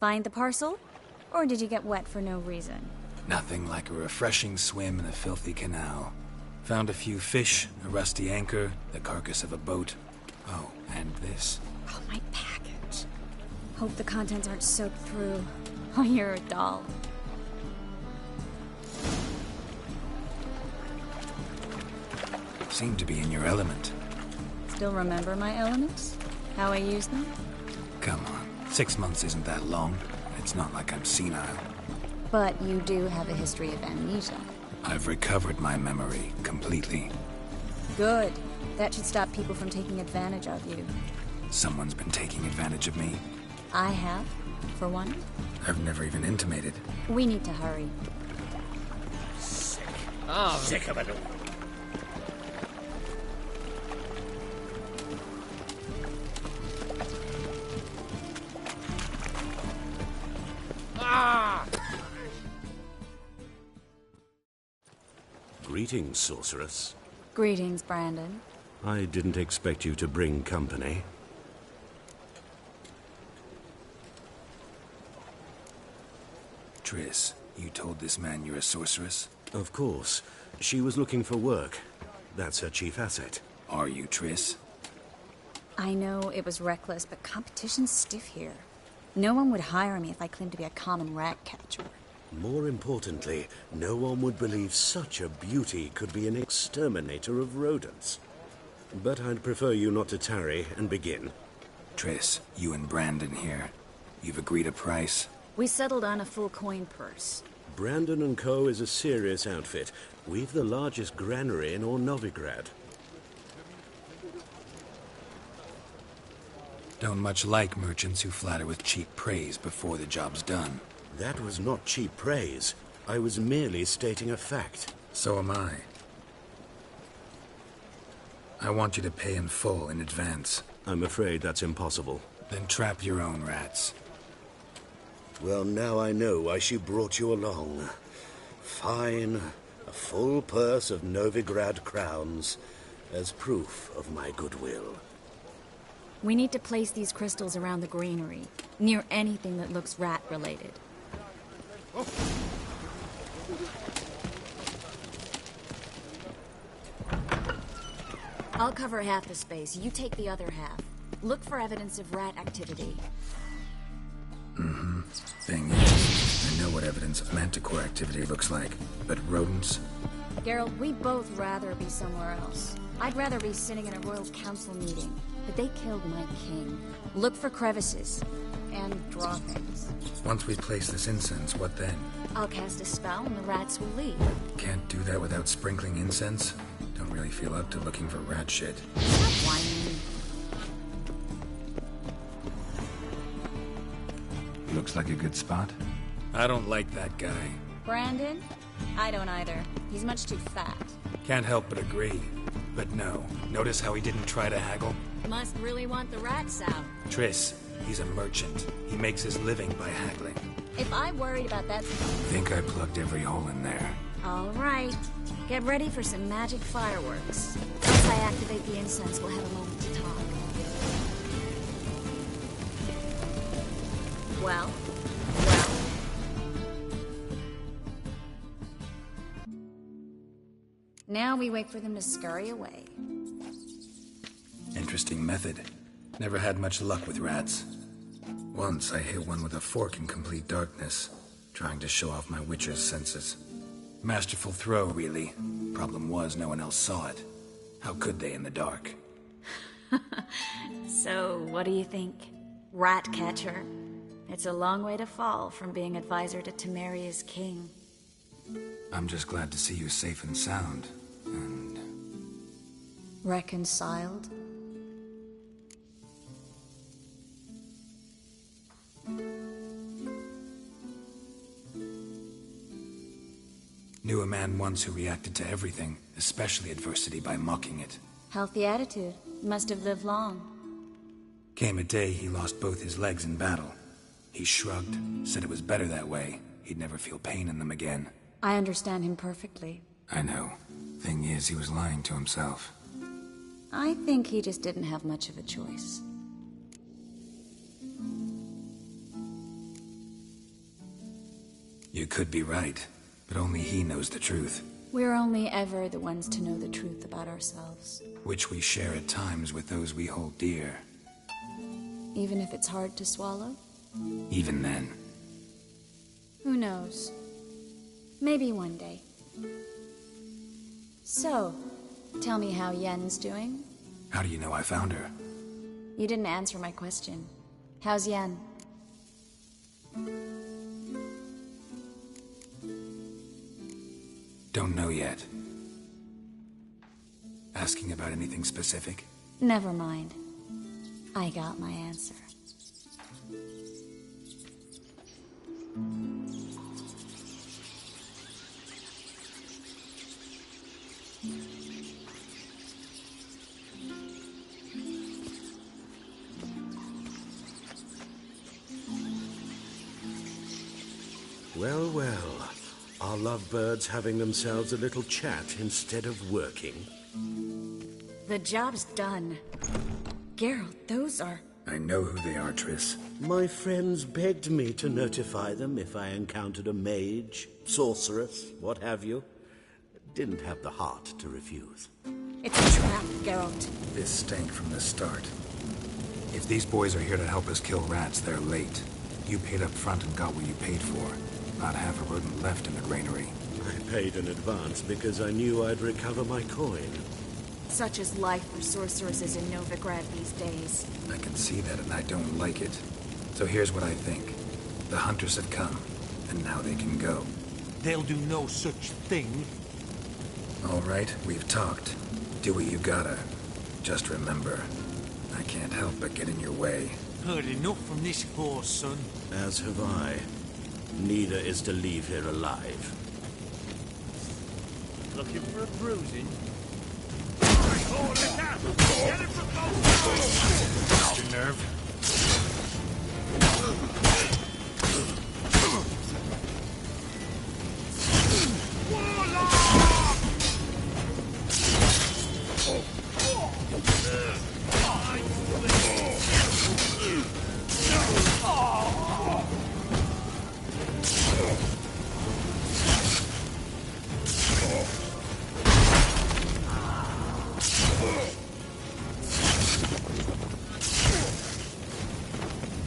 Find the parcel? Or did you get wet for no reason? Nothing like a refreshing swim in a filthy canal. Found a few fish, a rusty anchor, the carcass of a boat. Oh, and this. Oh, my package. Hope the contents aren't soaked through. Oh, you're a doll. Seem to be in your element. Still remember my elements? How I use them? Come on, 6 months isn't that long. It's not like I'm senile. But you do have a history of amnesia. I've recovered my memory completely. Good. That should stop people from taking advantage of you. Someone's been taking advantage of me. I have, for one. I've never even intimated. We need to hurry. Sick. Oh. Sick of it all. Greetings, sorceress. Greetings, Brandon. I didn't expect you to bring company. Triss, you told this man you're a sorceress? Of course. She was looking for work. That's her chief asset. Are you, Triss? I know it was reckless, but competition's stiff here. No one would hire me if I claimed to be a common rat catcher. More importantly, no one would believe such a beauty could be an exterminator of rodents. But I'd prefer you not to tarry and begin. Triss, you and Brandon here. You've agreed a price? We settled on a full coin purse. Brandon & Co. is a serious outfit. We've the largest granary in all Novigrad. Don't much like merchants who flatter with cheap praise before the job's done. That was not cheap praise. I was merely stating a fact. So am I. I want you to pay in full in advance. I'm afraid that's impossible. Then trap your own rats. Well, now I know why she brought you along. Fine. A full purse of Novigrad crowns as proof of my goodwill. We need to place these crystals around the greenery, near anything that looks rat-related. I'll cover half the space. You take the other half. Look for evidence of rat activity. Mm-hmm. Thing is, I know what evidence of manticore activity looks like, but rodents? Geralt, we'd both rather be somewhere else. I'd rather be sitting in a royal council meeting, but they killed my king. Look for crevices, and draw things. Once we place this incense, what then? I'll cast a spell and the rats will leave. Can't do that without sprinkling incense? Don't really feel up to looking for rat shit. Stop whining. Looks like a good spot. I don't like that guy. Brandon? I don't either. He's much too fat. Can't help but agree. But no, notice how he didn't try to haggle? Must really want the rats out. Triss, he's a merchant. He makes his living by haggling. If I worried about that... Think I plugged every hole in there. All right. Get ready for some magic fireworks. Once I activate the incense, we'll have a moment to talk. Well? Now we wait for them to scurry away. Interesting method. Never had much luck with rats. Once I hit one with a fork in complete darkness, trying to show off my witcher's senses. Masterful throw, really. Problem was, no one else saw it. How could they in the dark? So, what do you think? Rat catcher? It's a long way to fall from being advisor to Temeria's king. I'm just glad to see you safe and sound. And... reconciled? Knew a man once who reacted to everything, especially adversity, by mocking it. Healthy attitude. Must have lived long. Came a day he lost both his legs in battle. He shrugged, said it was better that way. He'd never feel pain in them again. I understand him perfectly. I know. Thing is, he was lying to himself. I think he just didn't have much of a choice. You could be right, but only he knows the truth. We're only ever the ones to know the truth about ourselves. Which we share at times with those we hold dear. Even if it's hard to swallow? Even then. Who knows? Maybe one day. So, tell me how Yen's doing? How do you know I found her? You didn't answer my question. How's Yen? Don't know yet. Asking about anything specific? Never mind. I got my answer. Well, well. Are lovebirds having themselves a little chat instead of working? The job's done. Geralt, those are... I know who they are, Triss. My friends begged me to notify them if I encountered a mage, sorceress, what have you. Didn't have the heart to refuse. It's a trap, Geralt. This stank from the start. If these boys are here to help us kill rats, they're late. You paid up front and got what you paid for. Not half a rodent left in the granary. I paid in advance because I knew I'd recover my coin. Such is life for sorceresses in Novigrad these days. I can see that and I don't like it. So here's what I think. The hunters have come, and now they can go. They'll do no such thing. All right, we've talked. Do what you gotta. Just remember, I can't help but get in your way. Heard enough from this horse, son. As have I. Neither is to leave here alive. Looking for a bruising? Oh, look out! Get him from both sides! Your nerve.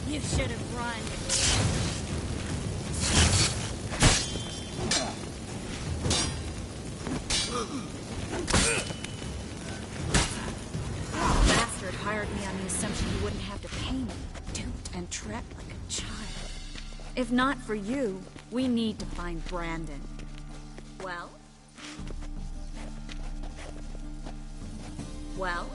You should have run. Bastard hired me on the assumption he wouldn't have to pay me. Duped and trapped like a child. If not for you, we need to find Brandon. Well? Well?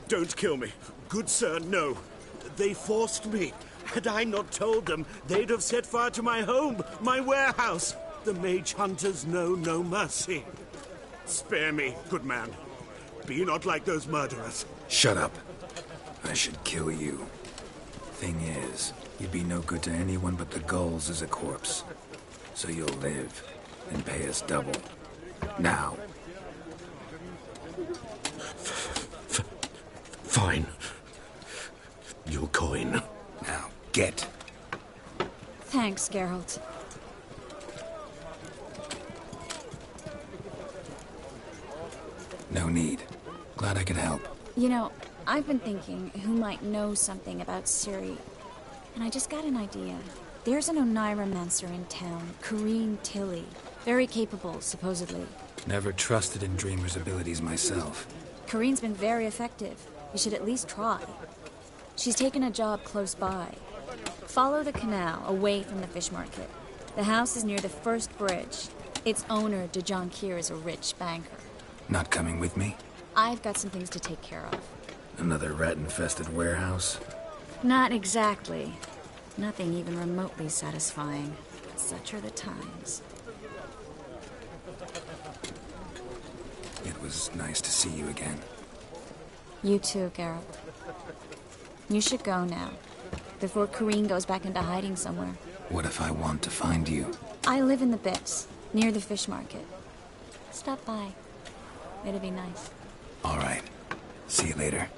Don't kill me. Good sir, no. They forced me. Had I not told them, they'd have set fire to my home, my warehouse. The mage hunters know no mercy. Spare me, good man. Be not like those murderers. Shut up. I should kill you. Thing is, you'd be no good to anyone but the gulls as a corpse. So you'll live and pay us double. Now. Fine. Your coin. Now, get. Thanks, Geralt. No need. Glad I could help. You know, I've been thinking who might know something about Ciri. And I just got an idea. There's an Oneiromancer in town, Corrine Tilly. Very capable, supposedly. Never trusted in Dreamer's abilities myself. Corrine's been very effective. You should at least try. She's taken a job close by. Follow the canal, away from the fish market. The house is near the first bridge. Its owner, Dejon Kier, is a rich banker. Not coming with me? I've got some things to take care of. Another rat-infested warehouse? Not exactly. Nothing even remotely satisfying. Such are the times. It was nice to see you again. You too, Geralt. You should go now, before Corrine goes back into hiding somewhere. What if I want to find you? I live in the Bits, near the fish market. Stop by. It'll be nice. All right. See you later.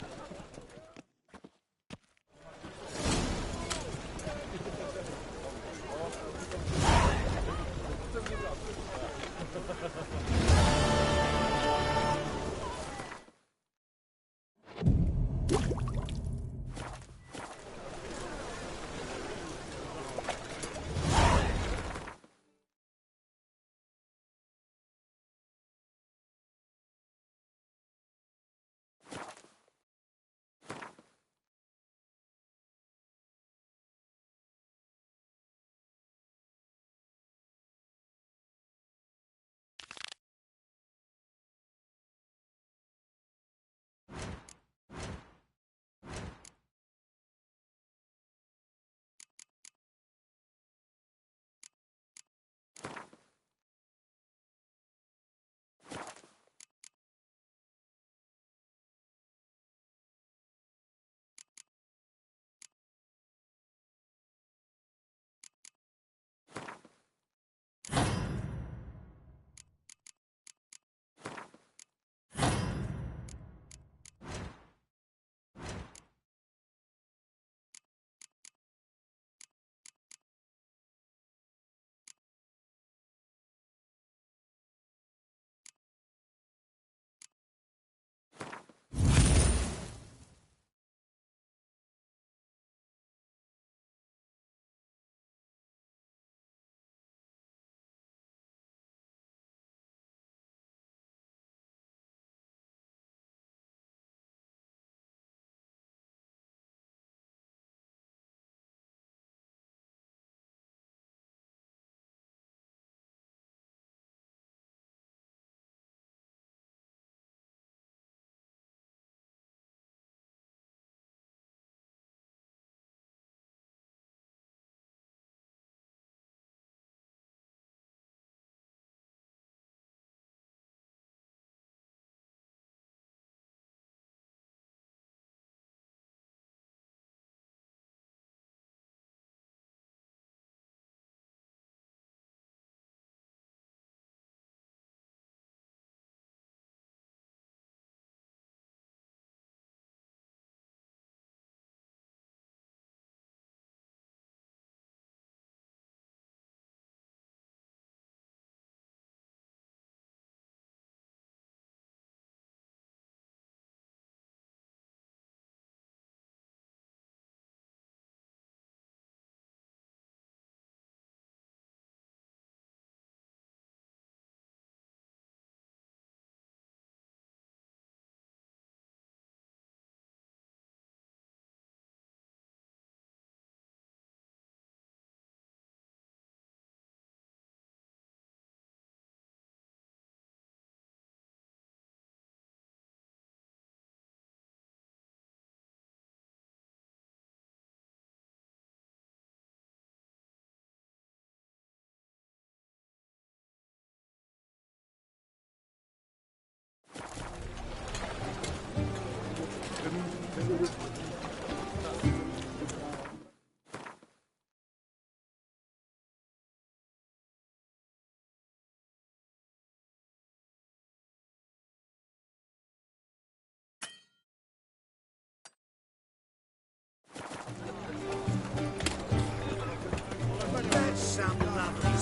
That's some lovely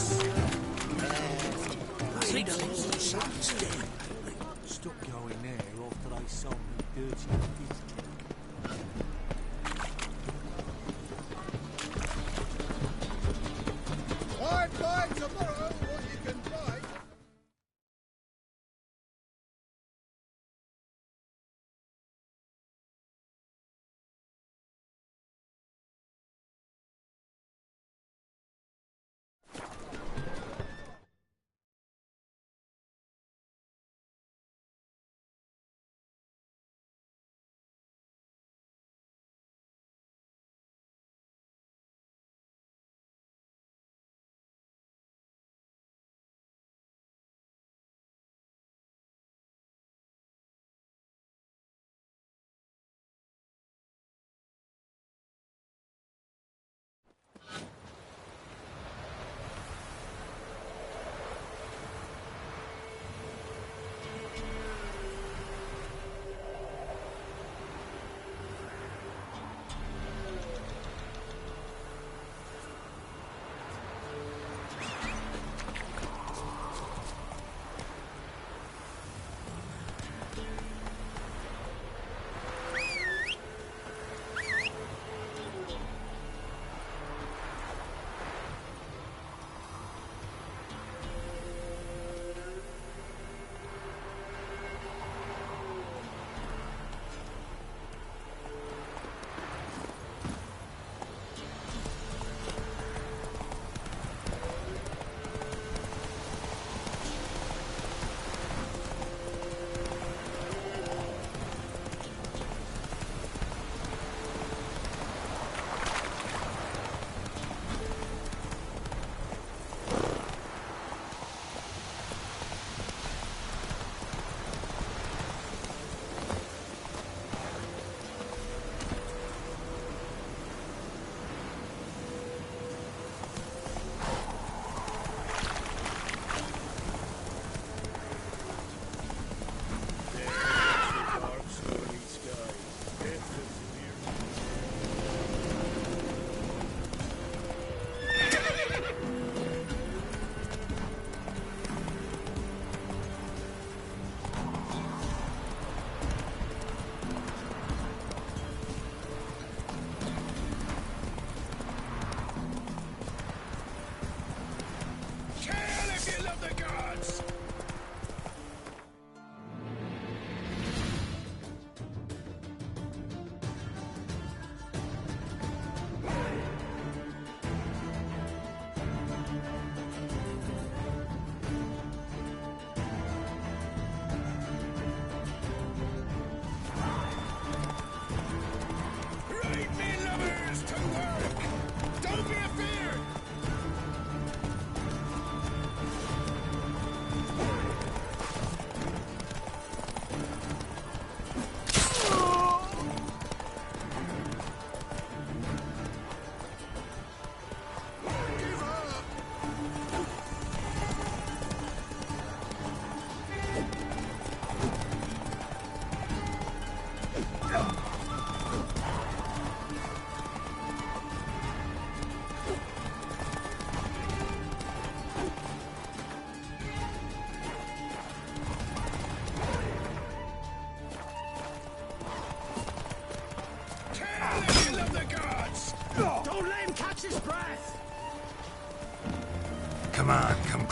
Stop going there after they sold me dirty business. Fine, tomorrow, what you can buy.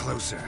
closer.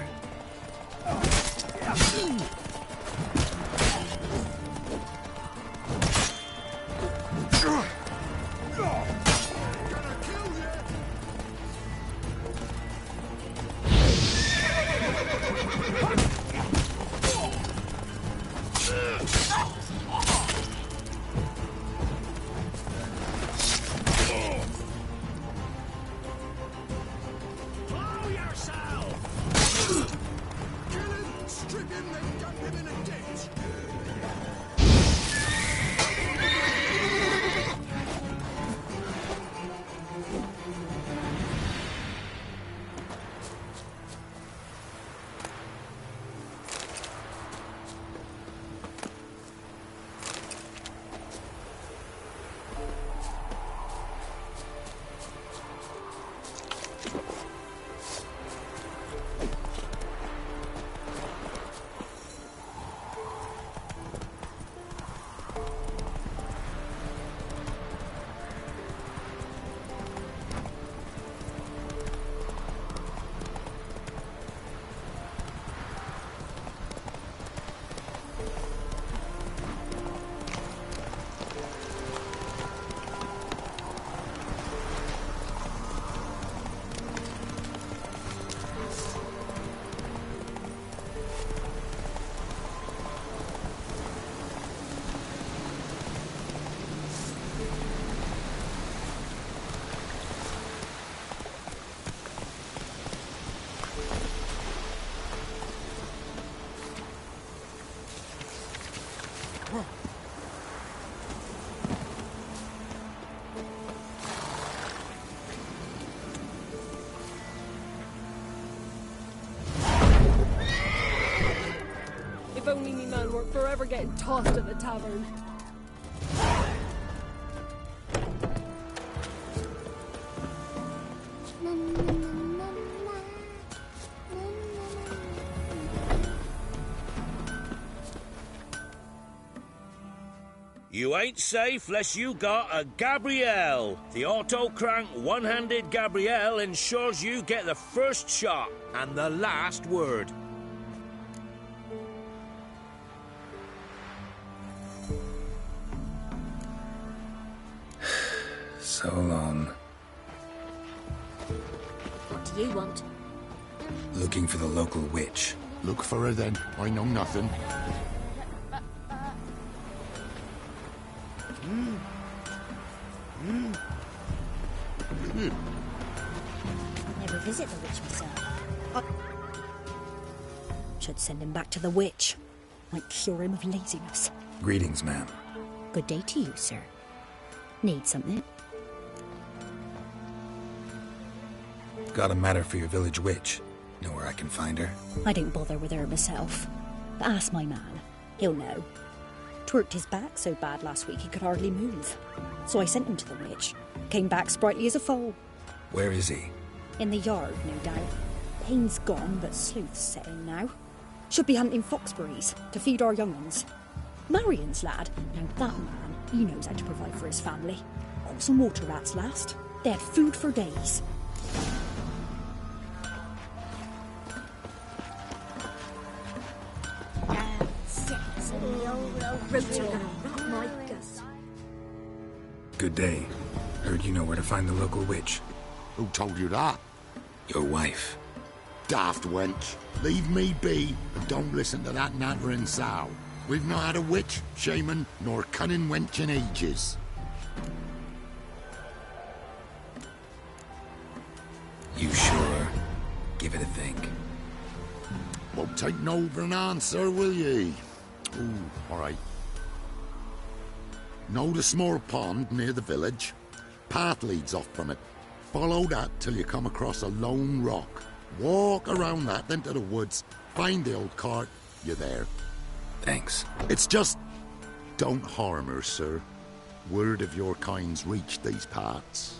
If only me man weren't forever getting tossed at the tavern. You ain't safe less you got a Gabrielle. The auto-crank one-handed Gabrielle ensures you get the first shot and the last word. So long. What do you want? Looking for the local witch. Look for her then. I know nothing. Never visit the witch myself. Should send him back to the witch. Might cure him of laziness. Greetings, ma'am. Good day to you, sir. Need something? Got a matter for your village witch. Know where I can find her? I don't bother with her myself. But ask my man. He'll know. Twerked his back so bad last week he could hardly move. So I sent him to the witch. Came back sprightly as a foal. Where is he? In the yard, no doubt. Pain's gone, but sleuth's set in now. Should be hunting foxberries to feed our young ones. Marion's lad. Now that man, he knows how to provide for his family. Got some water rats last. They had food for days. Good day. Heard you know where to find the local witch. Who told you that? Your wife. Daft wench. Leave me be and don't listen to that nattering sow. We've not had a witch, shaman, nor cunning wench in ages. You sure? Give it a think. Won't take no for an answer, will ye? Ooh, all right. Know the small pond near the village? Path leads off from it. Follow that till you come across a lone rock. Walk around that, then to the woods. Find the old cart. You're there. Thanks. It's just... don't harm her, sir. Word of your kind's reached these parts.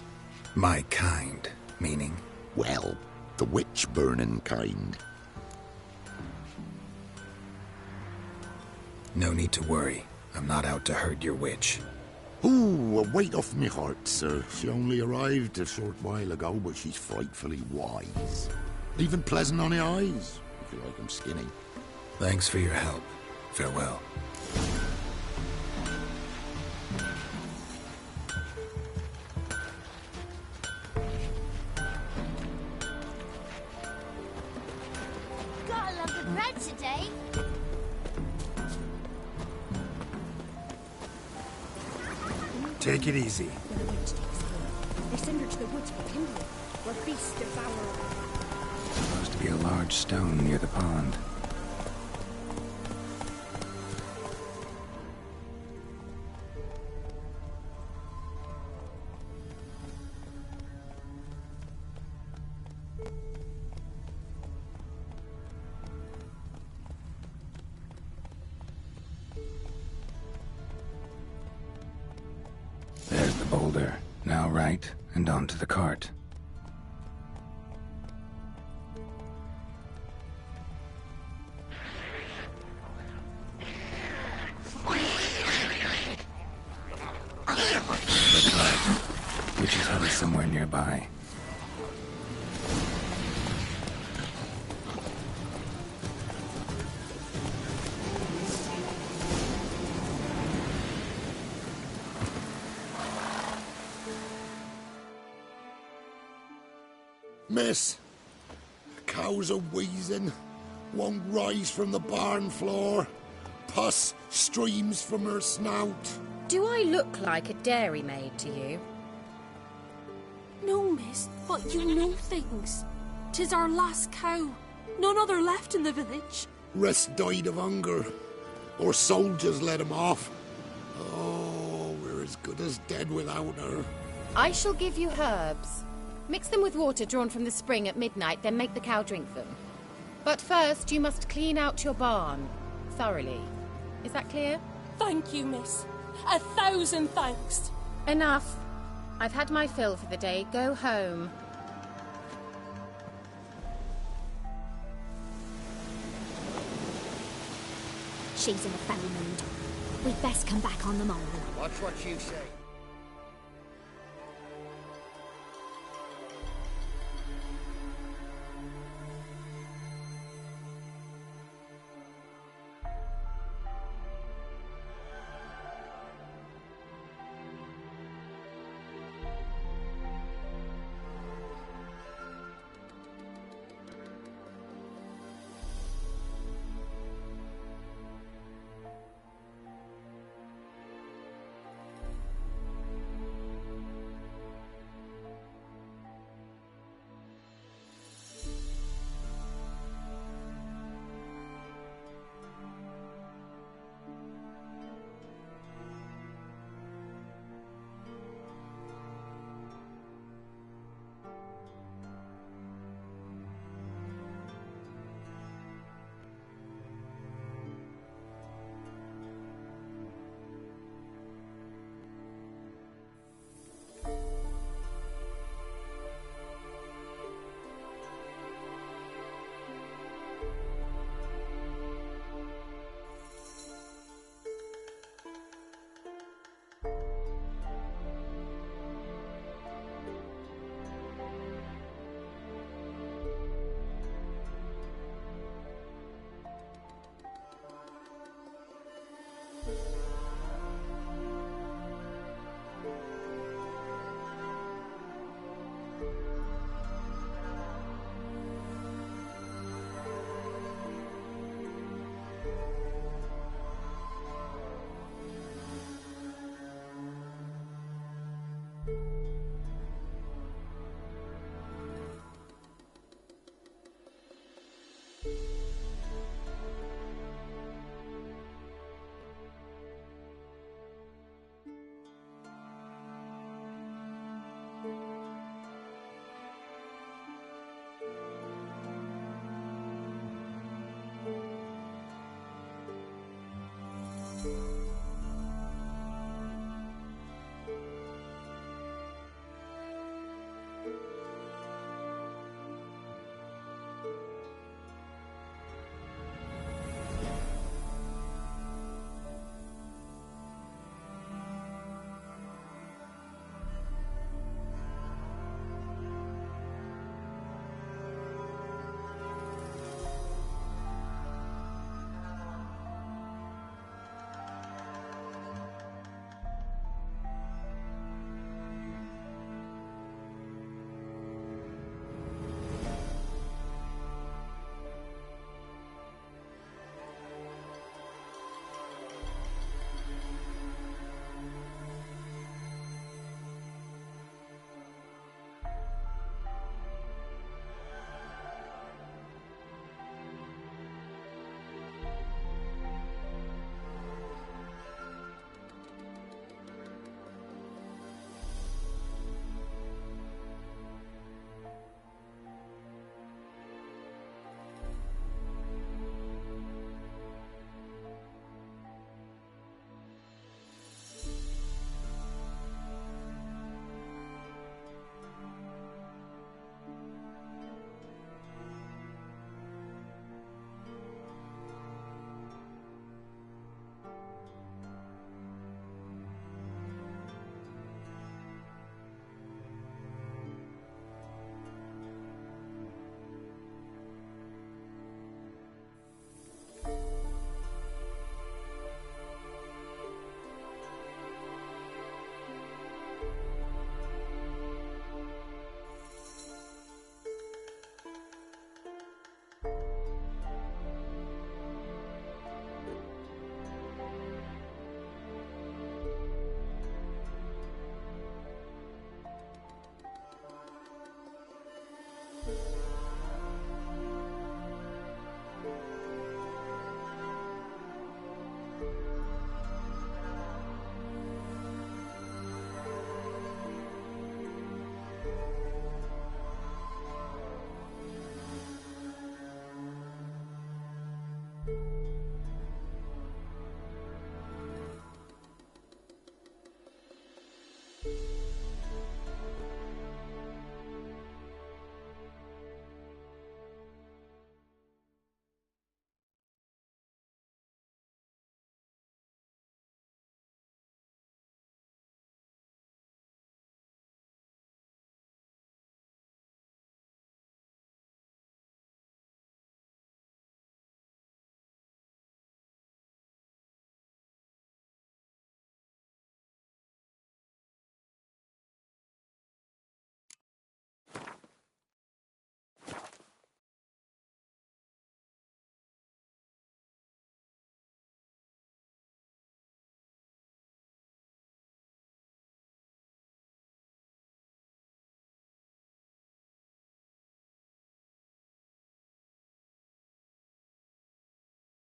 My kind? Meaning? Well, the witch-burning kind. No need to worry. I'm not out to hurt your witch. Ooh, a weight off me heart, sir. She only arrived a short while ago, but she's frightfully wise. Even pleasant on the eyes, if you like them skinny. Thanks for your help. Farewell. Gotta love the bread today. Take it easy. When the witch takes her, they send her to the woods for kindling, where beasts devour her. Supposed to be a large stone near the pond. There's the boulder. Now right, and onto the cart. The cart, which is headed somewhere nearby. Miss, the cows are wheezing, won't rise from the barn floor. Pus streams from her snout. Do I look like a dairymaid to you? No, miss, but you know things. 'Tis our last cow. None other left in the village. Rest died of hunger, or soldiers let him off. Oh, we're as good as dead without her. I shall give you herbs. Mix them with water drawn from the spring at midnight, then make the cow drink them. But first, you must clean out your barn. Thoroughly. Is that clear? Thank you, miss. 1,000 thanks. Enough. I've had my fill for the day. Go home. She's in a foul mood. We'd best come back on the morrow. Watch what you say.